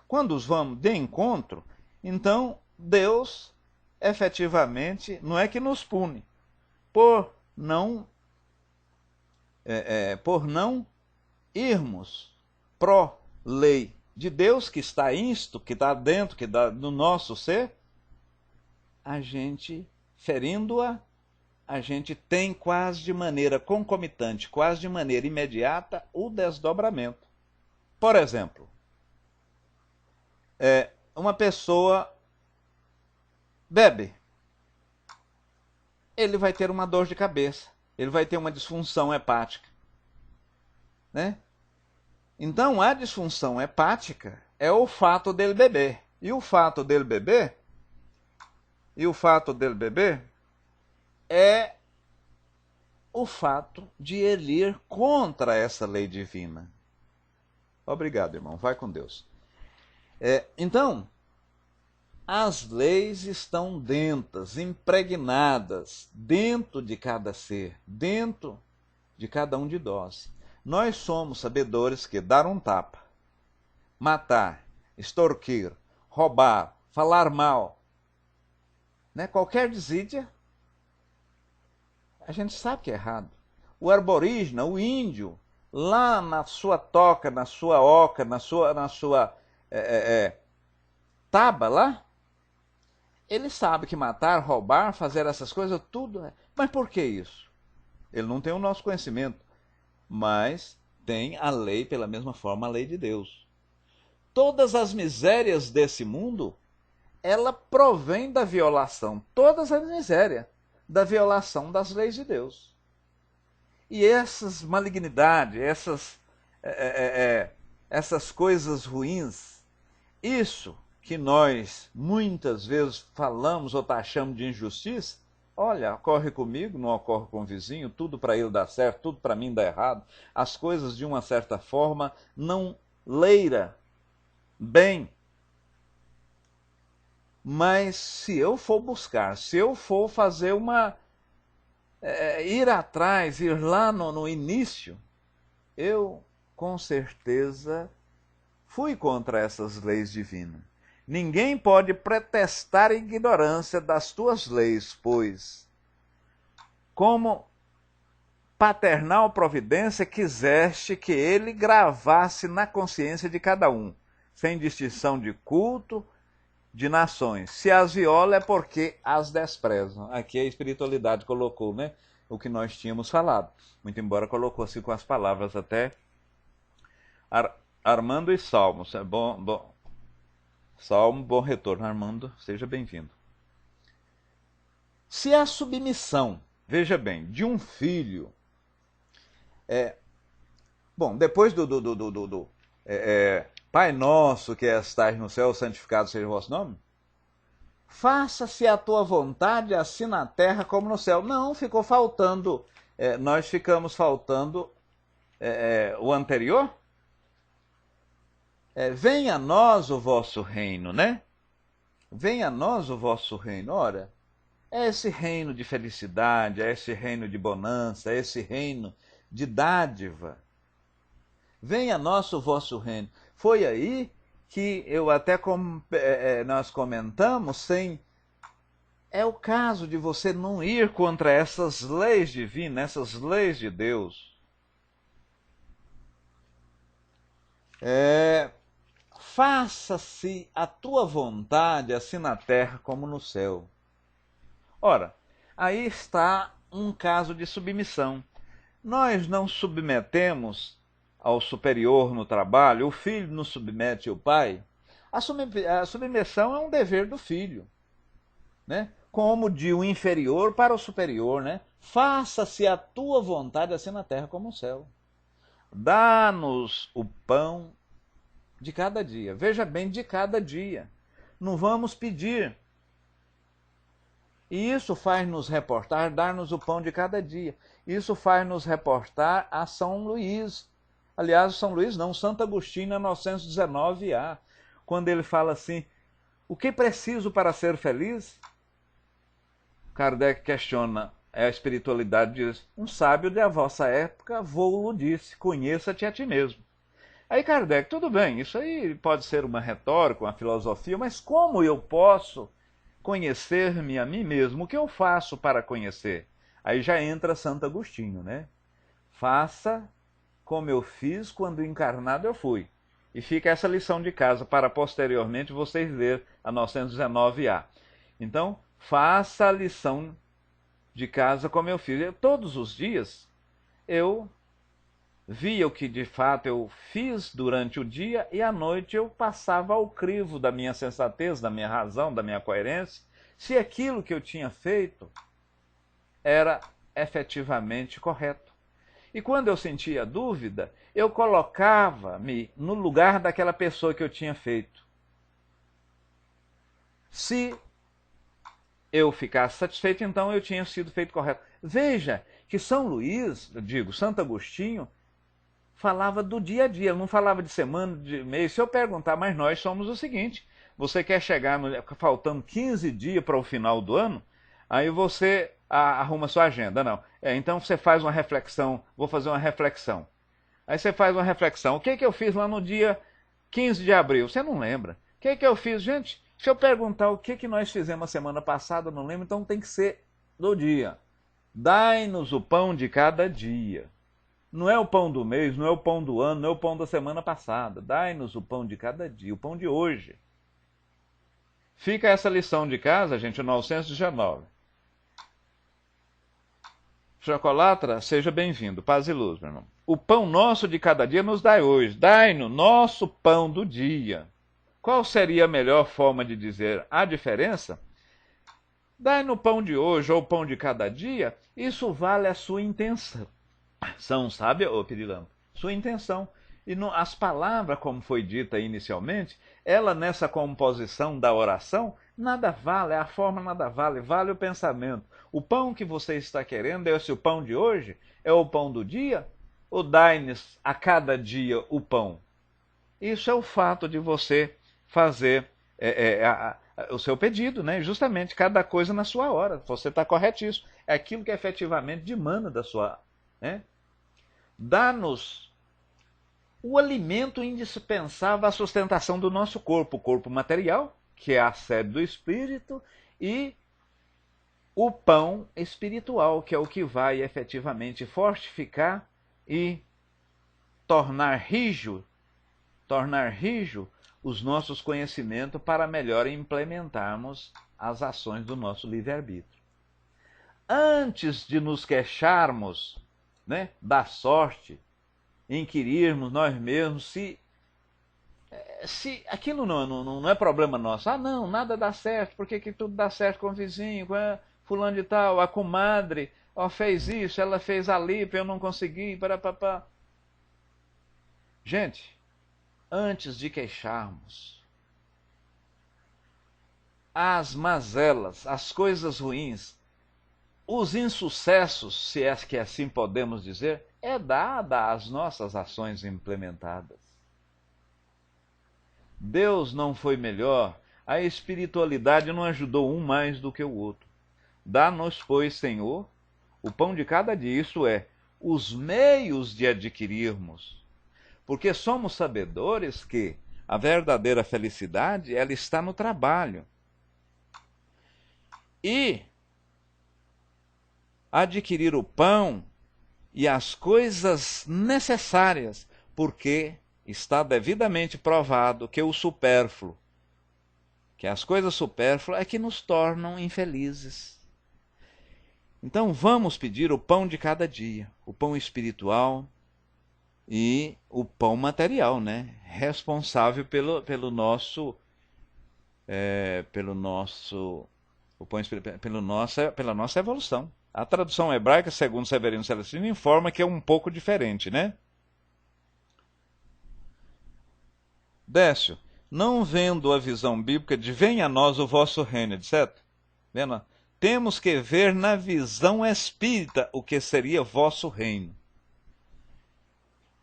Quando vamos de encontro, então Deus efetivamente não é que nos pune por não irmos pró-lei de Deus que está insto, que está dentro, que está no nosso ser, a gente, ferindo-a, a gente tem quase de maneira concomitante, quase de maneira imediata, o desdobramento. Por exemplo, uma pessoa bebe, ele vai ter uma dor de cabeça, ele vai ter uma disfunção hepática, né? Então, a disfunção hepática é o fato dele beber. E o fato dele beber é o fato de ele ir contra essa lei divina. Obrigado, irmão. Vai com Deus. Então, as leis estão impregnadas dentro de cada ser, dentro de cada um de nós. Nós somos sabedores que dar um tapa, matar, extorquir, roubar, falar mal, né? Qualquer desídia, a gente sabe que é errado. o aborígena, o índio, lá na sua toca, na sua oca, na sua taba lá, ele sabe que matar, roubar, fazer essas coisas, tudo. Mas por que isso? Ele não tem o nosso conhecimento, mas tem a lei, pela mesma forma, a lei de Deus. Todas as misérias desse mundo, ela provém da violação, todas as misérias, da violação das leis de Deus. E essas malignidades, essas coisas ruins, isso que nós muitas vezes falamos ou taxamos de injustiça, olha, ocorre comigo, não ocorre com o vizinho, tudo para ele dá certo, tudo para mim dá errado, as coisas de uma certa forma não leira bem. Mas se eu for buscar, se eu for fazer ir atrás, ir lá no início, eu com certeza fui contra essas leis divinas. Ninguém pode pretextar ignorância das tuas leis, pois, como paternal providência, quiseste que ele gravasse na consciência de cada um, sem distinção de culto, de nações. Se as viola é porque as desprezam. Aqui a espiritualidade colocou, né, o que nós tínhamos falado. Muito embora colocou assim com as palavras até Armando e Salmos. É bom. Salmo, bom retorno. Armando, seja bem-vindo. Se a submissão, veja bem, de um filho, depois do Pai nosso que estás no céu, santificado seja o vosso nome, faça-se a tua vontade, assim na terra como no céu. Não, ficou faltando, nós ficamos faltando o anterior. Venha a nós o vosso reino, né? Venha a nós o vosso reino. Ora, é esse reino de felicidade, é esse reino de bonança, é esse reino de dádiva. Venha a nós o vosso reino. Foi aí que nós comentamos, é o caso de você não ir contra essas leis divinas, essas leis de Deus. Faça-se a tua vontade, assim na terra como no céu. Ora, aí está um caso de submissão. Nós não submetemos ao superior no trabalho, o filho não submete ao pai. A submissão é um dever do filho, né? Como de um inferior para o superior, né? Faça-se a tua vontade, assim na terra como no céu. Dá-nos o pão de cada dia. Veja bem, de cada dia. Não vamos pedir. E isso faz nos reportar, dar-nos o pão de cada dia. Isso faz nos reportar a São Luís. Aliás, São Luís não, Santo Agostinho, 919A. Quando ele fala assim, o que preciso para ser feliz? Kardec questiona, a espiritualidade diz, um sábio da vossa época vou-lo disse, conheça-te a ti mesmo. Aí Kardec, tudo bem, isso aí pode ser uma retórica, uma filosofia, mas como eu posso conhecer-me a mim mesmo? O que eu faço para conhecer? Aí já entra Santo Agostinho, né? Faça como eu fiz quando encarnado eu fui. E fica essa lição de casa para posteriormente vocês lerem a 919A. Então, faça a lição de casa como eu fiz. Todos os dias eu via o que de fato eu fiz durante o dia e à noite eu passava ao crivo da minha sensatez, da minha razão, da minha coerência, se aquilo que eu tinha feito era efetivamente correto. E quando eu sentia dúvida, eu colocava-me no lugar daquela pessoa que eu tinha feito. Se eu ficasse satisfeito, então eu tinha sido feito correto. Veja que São Luís, eu digo, Santo Agostinho, falava do dia a dia, ele não falava de semana, de mês. Se eu perguntar, mas nós somos o seguinte, você quer chegar, faltando 15 dias para o final do ano, aí você arruma sua agenda. Não, então você faz uma reflexão, vou fazer uma reflexão. Aí você faz uma reflexão, o que eu fiz lá no dia 15 de abril? Você não lembra. O que eu fiz? Gente, se eu perguntar o que nós fizemos a semana passada, eu não lembro, então tem que ser do dia. Dai-nos o pão de cada dia. Não é o pão do mês, não é o pão do ano, não é o pão da semana passada. Dai-nos o pão de cada dia, o pão de hoje. Fica essa lição de casa, gente, o 919. Chocolatra, seja bem-vindo. Paz e luz, meu irmão. O pão nosso de cada dia nos dai hoje. Dai-nos nosso pão do dia. Qual seria a melhor forma de dizer a diferença? Dai-nos o pão de hoje ou o pão de cada dia. Isso vale a sua intenção. Sabe, ô Pirilampo? Sua intenção. E as palavras, como foi dita inicialmente, ela nessa composição da oração, nada vale, a forma nada vale, vale o pensamento. O pão que você está querendo é esse o pão de hoje? É o pão do dia? Ou dai-nos a cada dia o pão? Isso é o fato de você fazer o seu pedido, né? Justamente cada coisa na sua hora. Você está corretíssimo. É aquilo que efetivamente demanda da sua... Né? Dá-nos o alimento indispensável à sustentação do nosso corpo, o corpo material, que é a sede do espírito, e o pão espiritual, que é o que vai efetivamente fortificar e tornar rijo os nossos conhecimentos para melhor implementarmos as ações do nosso livre-arbítrio. Antes de nos queixarmos, né, da sorte, inquirirmos nós mesmos se aquilo não é problema nosso. Ah, não, nada dá certo, por que tudo dá certo com o vizinho, com fulano de tal, a comadre, ó, fez isso, ela fez ali, eu não consegui, parapapá. Gente, antes de queixarmos, as mazelas, as coisas ruins, os insucessos, se é que assim podemos dizer, é dada às nossas ações implementadas. Deus não foi melhor, a espiritualidade não ajudou um mais do que o outro. Dá-nos, pois, Senhor, o pão de cada dia, isto é, os meios de adquirirmos. Porque somos sabedores que a verdadeira felicidade, ela está no trabalho. E adquirir o pão e as coisas necessárias, porque está devidamente provado que o supérfluo, que as coisas supérfluas é que nos tornam infelizes. Então vamos pedir o pão de cada dia, o pão espiritual e o pão material, né? Responsável pela nossa evolução. A tradução hebraica, segundo Severino Celestino, informa que é um pouco diferente, né? Décio, não vendo a visão bíblica de venha a nós o vosso reino, etc. Vendo? Temos que ver na visão espírita o que seria vosso reino.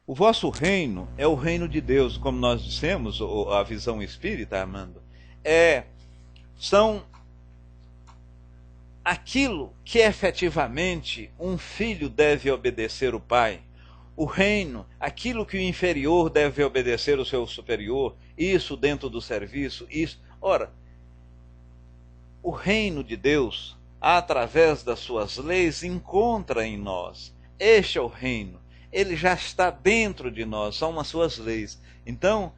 O vosso reino é o reino de Deus, como nós dissemos, a visão espírita, Armando, são aquilo que efetivamente um filho deve obedecer o pai. O reino, aquilo que o inferior deve obedecer o seu superior, isso dentro do serviço, isso. Ora, o reino de Deus, através das suas leis, encontra em nós. Este é o reino. Ele já está dentro de nós, são as suas leis. Então,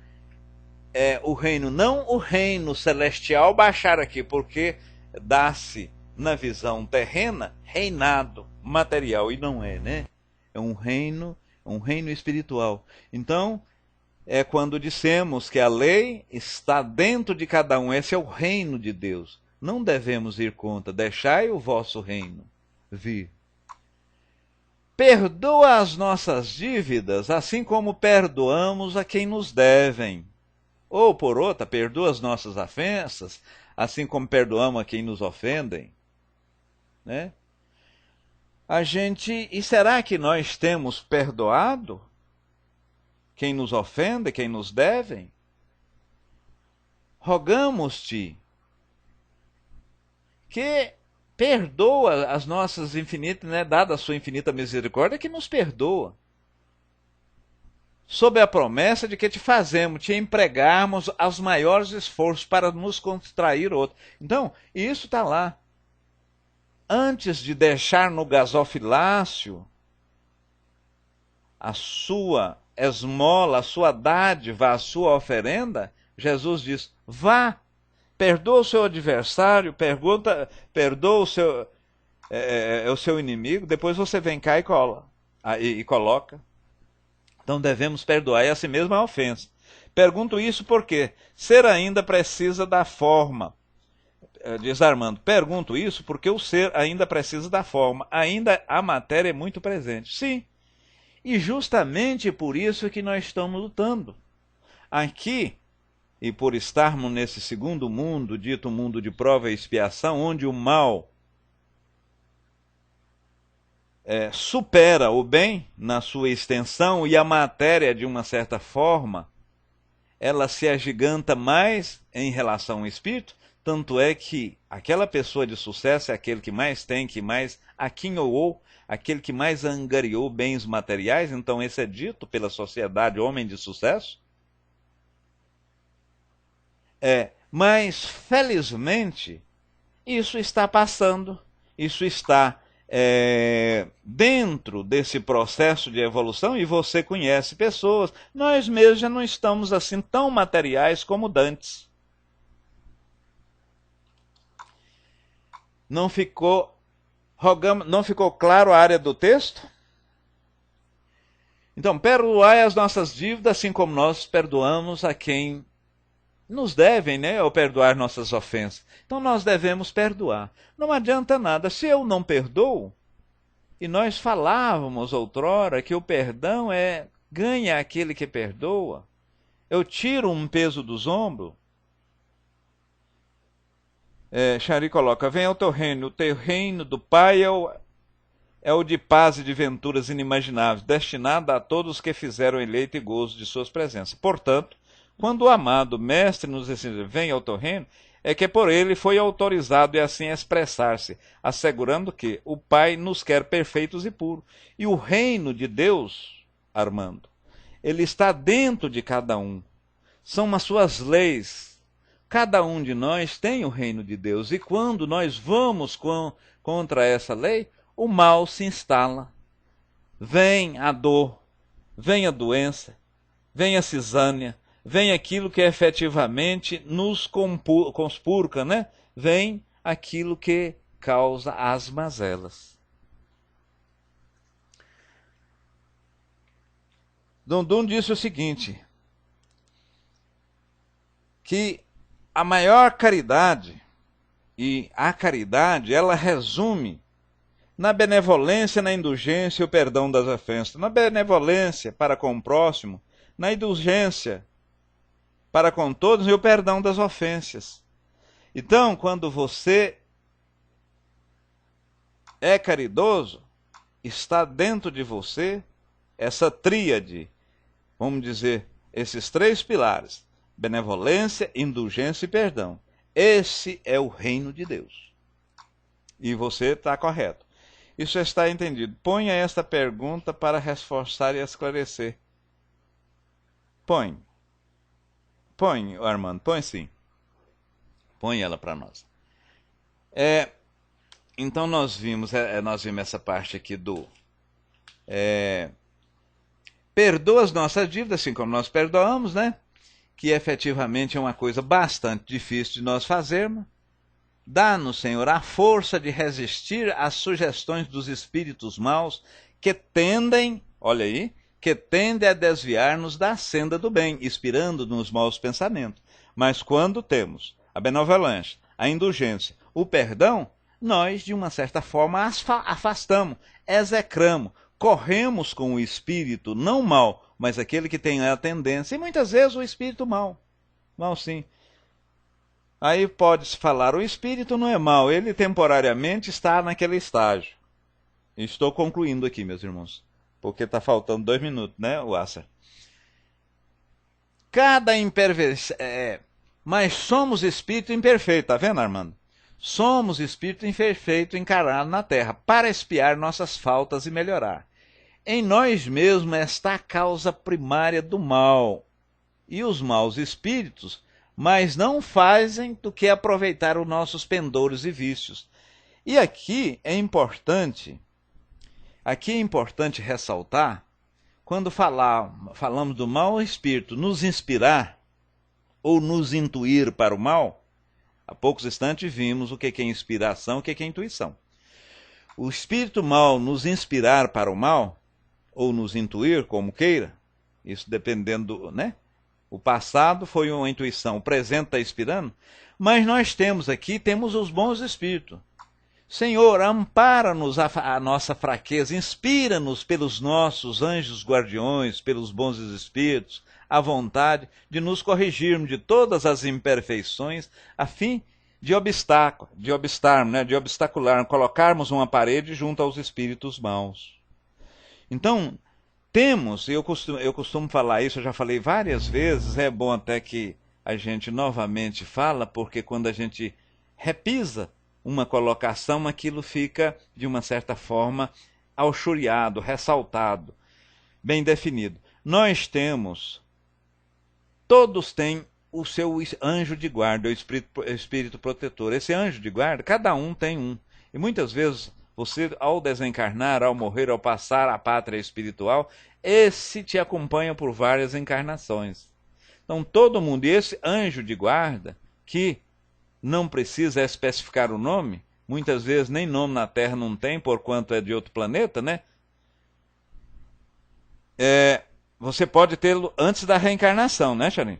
o reino, não o reino celestial baixar aqui, porque dá-se na visão terrena, reinado material, e não é, né? É um reino espiritual. Então, é quando dissemos que a lei está dentro de cada um, esse é o reino de Deus. Não devemos ir contra, deixai o vosso reino vir. Perdoa as nossas dívidas, assim como perdoamos a quem nos devem. Ou, por outra, perdoa as nossas ofensas, assim como perdoamos a quem nos ofendem. Né? E será que nós temos perdoado quem nos ofende, quem nos devem? Rogamos-te que perdoa as nossas infinitas, né, dada a sua infinita misericórdia, que nos perdoa. Sob a promessa de que te empregarmos aos maiores esforços para nos contrair outro. Então, isso está lá. antes de deixar no gasofilácio a sua esmola, a sua dádiva, a sua oferenda, Jesus diz: vá, perdoa o seu adversário, perdoa o seu inimigo, depois você vem cá e coloca. Então devemos perdoar, e assim mesmo a ofensa. Pergunto isso porque ser ainda precisa da forma. Diz Armando, pergunto isso porque o ser ainda precisa da forma, ainda a matéria é muito presente. Sim, e justamente por isso é que nós estamos lutando. Aqui, e por estarmos nesse segundo mundo, dito mundo de prova e expiação, onde o mal supera o bem na sua extensão e a matéria, de uma certa forma, ela se agiganta mais em relação ao espírito, tanto é que aquela pessoa de sucesso é aquele que mais tem, que mais aquinhoou, aquele que mais angariou bens materiais. Então esse é dito pela sociedade homem de sucesso. Mas felizmente isso está passando, isso está dentro desse processo de evolução, e você conhece pessoas, nós mesmos já não estamos assim tão materiais como dantes. Não ficou claro a área do texto? Então, perdoai as nossas dívidas, assim como nós perdoamos a quem nos devem, né? Ou perdoar nossas ofensas. Então, nós devemos perdoar. Não adianta nada. Se eu não perdoo, e nós falávamos outrora que o perdão ganha aquele que perdoa, eu tiro um peso dos ombros. Chari coloca: vem ao teu reino, o teu reino do Pai é o de paz e de venturas inimagináveis, destinado a todos que fizeram eleito e gozo de suas presenças. Portanto, quando o amado Mestre nos ensina: vem ao teu reino, é que por ele foi autorizado e assim expressar-se, assegurando que o Pai nos quer perfeitos e puros. E o reino de Deus, Armando, ele está dentro de cada um. São as suas leis. Cada um de nós tem o reino de Deus, e quando nós vamos contra essa lei, o mal se instala. Vem a dor, vem a doença, vem a cisânia, vem aquilo que efetivamente nos conspurca, né? Vem aquilo que causa as mazelas. Dondon disse o seguinte, que a maior caridade, e a caridade, ela resume na benevolência, na indulgência e o perdão das ofensas. Na benevolência para com o próximo, na indulgência para com todos e o perdão das ofensas. Então, quando você é caridoso, está dentro de você essa tríade, vamos dizer, esses três pilares: benevolência, indulgência e perdão. Esse é o reino de Deus. E você está correto. Isso está entendido. Ponha esta pergunta para reforçar e esclarecer. Põe, Armando, põe sim. Põe ela para nós. Então nós vimos essa parte aqui do... perdoa as nossas dívidas, assim como nós perdoamos, né? Que efetivamente é uma coisa bastante difícil de nós fazermos. Dá-nos, Senhor, a força de resistir às sugestões dos espíritos maus que tendem, olha aí, que tendem a desviar-nos da senda do bem, inspirando nos maus pensamentos. Mas quando temos a benevolência, a indulgência, o perdão, nós, de uma certa forma, afastamos, execramos, corremos com o espírito não mau, mas aquele que tem a tendência, e muitas vezes o espírito mau sim. Aí pode-se falar, o espírito não é mau, ele temporariamente está naquele estágio. Estou concluindo aqui, meus irmãos, porque está faltando 2 minutos, né, Wasser? Cada imperfeição... mas somos espírito imperfeito, tá vendo, Armando? Somos espírito imperfeito encarnado na Terra, para expiar nossas faltas e melhorar. Em nós mesmos está a causa primária do mal. E os maus espíritos, mas não fazem do que aproveitar os nossos pendores e vícios. E aqui é importante ressaltar, quando falamos do mau espírito nos inspirar ou nos intuir para o mal, há poucos instantes vimos o que é inspiração, o que é intuição. O espírito mau nos inspirar para o mal, ou nos intuir, como queira, isso dependendo, né? O passado foi uma intuição, o presente está inspirando, mas nós temos os bons espíritos. Senhor, ampara-nos a nossa fraqueza, inspira-nos pelos nossos anjos guardiões, pelos bons espíritos, a vontade de nos corrigirmos de todas as imperfeições, a fim de obstacular, colocarmos uma parede junto aos espíritos maus. Então, eu costumo falar isso, eu já falei várias vezes, é bom até que a gente novamente fala, porque quando a gente repisa uma colocação, aquilo fica, de uma certa forma, auxuriado, ressaltado, bem definido. Todos têm o seu anjo de guarda, o espírito protetor. Esse anjo de guarda, cada um tem um. E muitas vezes, você, ao desencarnar, ao morrer, ao passar à pátria espiritual, esse te acompanha por várias encarnações. Então, todo mundo, e esse anjo de guarda, que não precisa especificar o nome, muitas vezes nem nome na Terra não tem, porquanto é de outro planeta, né? Você pode tê-lo antes da reencarnação, né, Charim?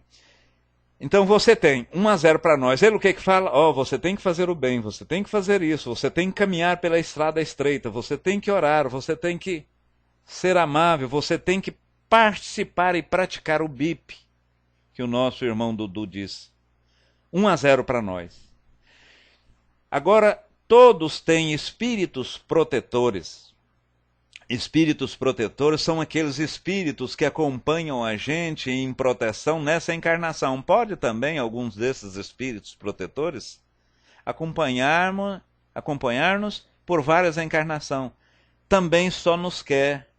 Então você tem 1-0 para nós. Ele o que fala? Você tem que fazer o bem, você tem que fazer isso, você tem que caminhar pela estrada estreita, você tem que orar, você tem que ser amável, você tem que participar e praticar o BIP, que o nosso irmão Dudu disse. 1-0 para nós. Agora, todos têm espíritos protetores. Espíritos protetores são aqueles espíritos que acompanham a gente em proteção nessa encarnação. Pode também alguns desses espíritos protetores acompanhar-nos por várias encarnações. Também só nos quer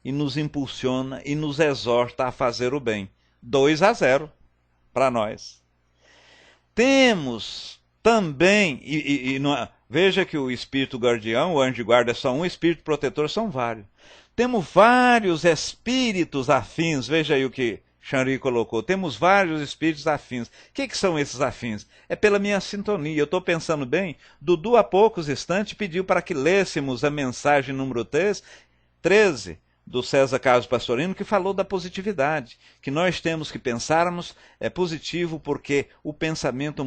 e nos impulsiona e nos exorta a fazer o bem. 2-0 para nós. Temos também, veja que o espírito guardião, o anjo de guarda é só um, o espírito protetor são vários. Temos vários espíritos afins, veja aí o que Chanri colocou, temos vários espíritos afins. O que são esses afins? É pela minha sintonia, eu estou pensando bem, Dudu há poucos instantes pediu para que lêssemos a mensagem número 13, do César Carlos Pastorino, que falou da positividade, que nós temos que pensarmos positivo, porque o pensamento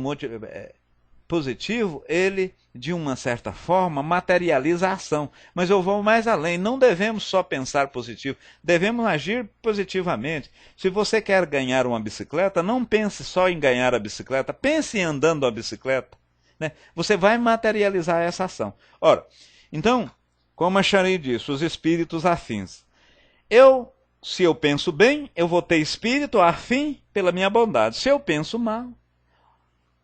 positivo, ele, de uma certa forma, materializa a ação. Mas eu vou mais além, não devemos só pensar positivo, devemos agir positivamente. Se você quer ganhar uma bicicleta, não pense só em ganhar a bicicleta, pense em andando a bicicleta, né? Você vai materializar essa ação. Ora, então, como a Chanri disse, os espíritos afins. Se eu penso bem, eu vou ter espírito afim pela minha bondade. Se eu penso mal,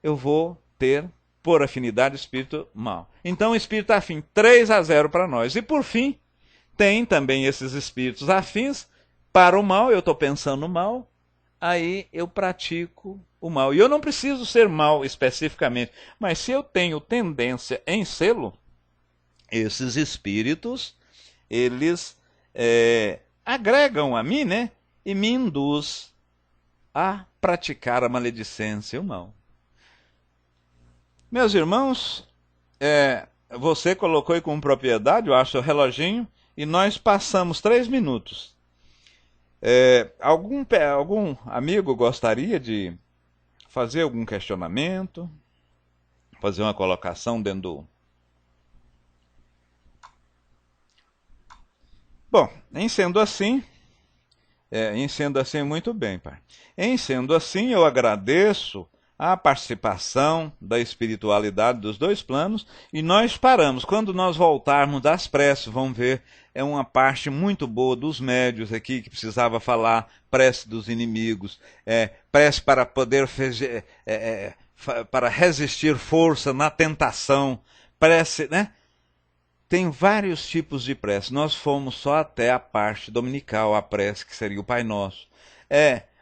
eu vou ter, por afinidade, espírito mal. Então, espírito afim, 3-0 para nós. E por fim, tem também esses espíritos afins para o mal. Eu estou pensando mal, aí eu pratico o mal. E eu não preciso ser mal especificamente, mas se eu tenho tendência em sê-lo, esses espíritos, eles agregam a mim, né? E me induz a praticar a maledicência e o mal. Meus irmãos, você colocou aí com propriedade, eu acho, o reloginho, e nós passamos 3 minutos. Algum amigo gostaria de fazer algum questionamento, fazer uma colocação dentro do... Bom, em sendo assim, muito bem, pai. Em sendo assim, eu agradeço a participação da espiritualidade dos dois planos e nós paramos. Quando nós voltarmos das preces, vamos ver, é uma parte muito boa dos médios aqui que precisava falar, prece dos inimigos, prece para poder para resistir força na tentação, prece, né? Tem vários tipos de prece. Nós fomos só até a parte dominical, a prece que seria o Pai Nosso.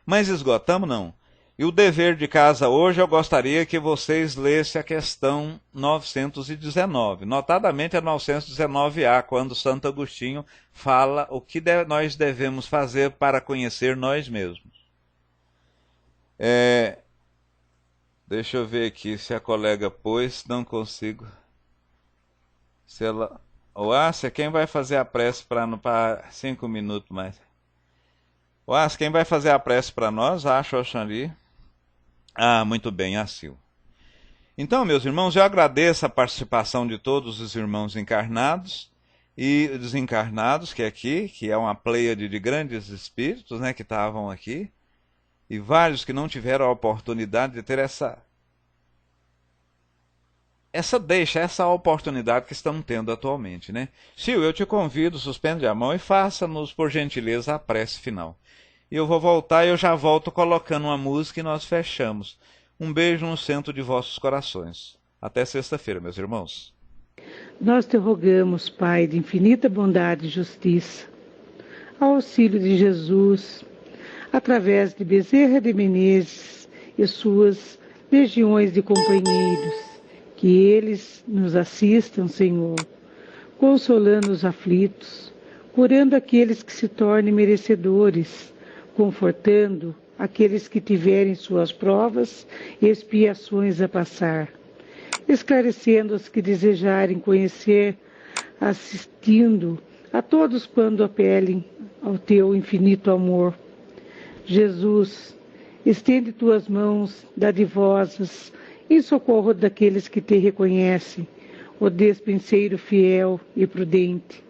Mas esgotamos? Não. E o dever de casa hoje, eu gostaria que vocês lessem a questão 919, notadamente a 919A, quando Santo Agostinho fala o que nós devemos fazer para conhecer nós mesmos. Deixa eu ver aqui se a colega pôs, não consigo. Se ela... Oácia, quem vai fazer a prece para 5 minutos mais? Oácia, quem vai fazer a prece para nós? Acho, Oxanri. Ah, muito bem, a Sil. Então, meus irmãos, eu agradeço a participação de todos os irmãos encarnados e desencarnados que é uma pleiade de grandes espíritos, né, que estavam aqui, e vários que não tiveram a oportunidade de ter essa oportunidade que estamos tendo atualmente, né? Sil, eu te convido, suspende a mão e faça-nos, por gentileza, a prece final. E eu vou voltar e eu já volto colocando uma música e nós fechamos. Um beijo no centro de vossos corações. Até sexta-feira, meus irmãos. Nós te rogamos, Pai de infinita bondade e justiça, ao auxílio de Jesus, através de Bezerra de Menezes e suas legiões de companheiros, que eles nos assistam, Senhor, consolando os aflitos, curando aqueles que se tornem merecedores, confortando aqueles que tiverem suas provas e expiações a passar, esclarecendo os que desejarem conhecer, assistindo a todos quando apelem ao teu infinito amor. Jesus, estende tuas mãos dadivosas em socorro daqueles que te reconhecem, o despenseiro fiel e prudente.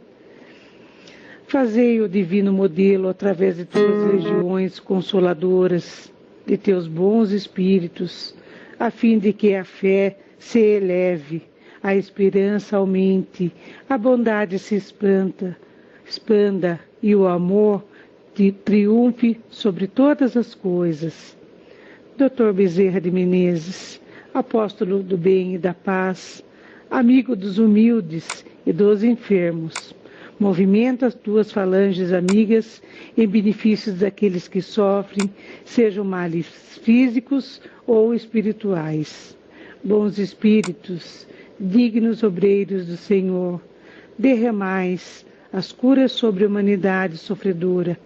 Fazei o divino modelo através de tuas legiões consoladoras, de teus bons espíritos, a fim de que a fé se eleve, a esperança aumente, a bondade se expanda e o amor triunfe sobre todas as coisas. Dr. Bezerra de Menezes, apóstolo do bem e da paz, amigo dos humildes e dos enfermos, movimenta as tuas falanges amigas em benefícios daqueles que sofrem, sejam males físicos ou espirituais. Bons espíritos, dignos obreiros do Senhor, derramais as curas sobre a humanidade sofredora,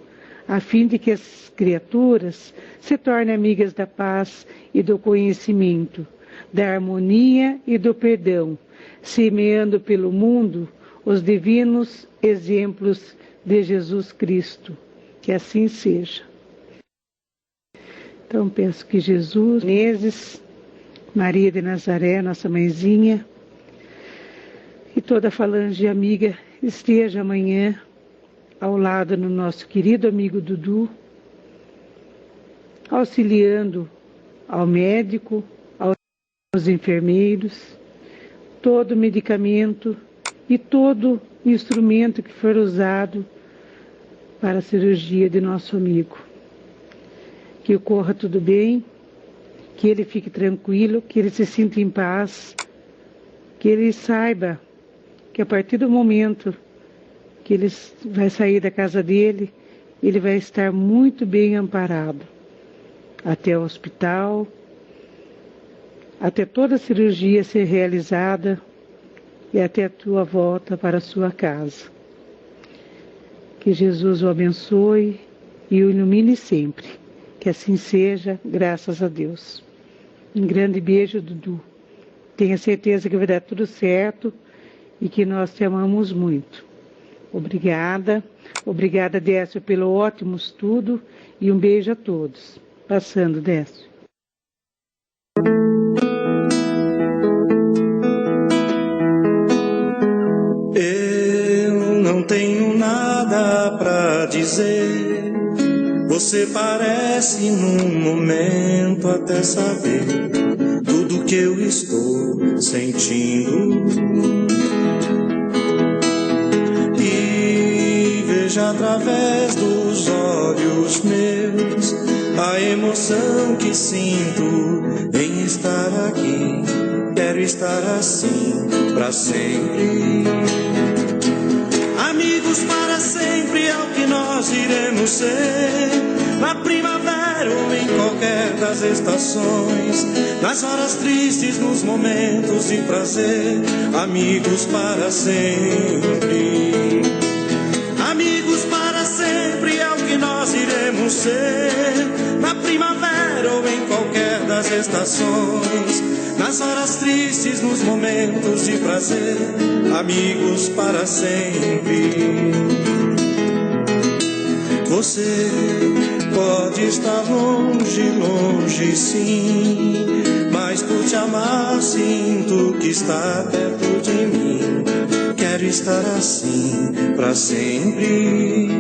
a fim de que as criaturas se tornem amigas da paz e do conhecimento, da harmonia e do perdão, semeando pelo mundo os divinos exemplos de Jesus Cristo. Que assim seja. Então peço que Jesus, Menezes, Maria de Nazaré, nossa mãezinha, e toda a falange amiga esteja amanhã ao lado do nosso querido amigo Dudu, auxiliando ao médico, aos enfermeiros, todo medicamento e todo instrumento que for usado para a cirurgia de nosso amigo. Que ocorra tudo bem, que ele fique tranquilo, que ele se sinta em paz, que ele saiba que a partir do momento que ele vai sair da casa dele, ele vai estar muito bem amparado até o hospital, até toda a cirurgia ser realizada e até a tua volta para a sua casa. Que Jesus o abençoe e o ilumine sempre. Que assim seja, graças a Deus. Um grande beijo, Dudu. Tenha certeza que vai dar tudo certo e que nós te amamos muito. Obrigada. Obrigada, Décio, pelo ótimo estudo e um beijo a todos. Passando, Décio. Eu não tenho nada pra dizer. Você parece num momento até saber tudo que eu estou sentindo. E veja através dos olhos meus a emoção que sinto em estar aqui. Quero estar assim pra sempre. Amigos para sempre é o que nós iremos ser, na primavera ou em qualquer qualquer das estações, nas horas tristes, nos momentos de prazer, amigos para sempre. Amigos para sempre é o que nós iremos ser, na primavera ou em qualquer das estações, nas horas tristes, nos momentos de prazer, amigos para sempre. Você pode estar longe, longe sim, mas por te amar sinto que está perto de mim. Quero estar assim para sempre.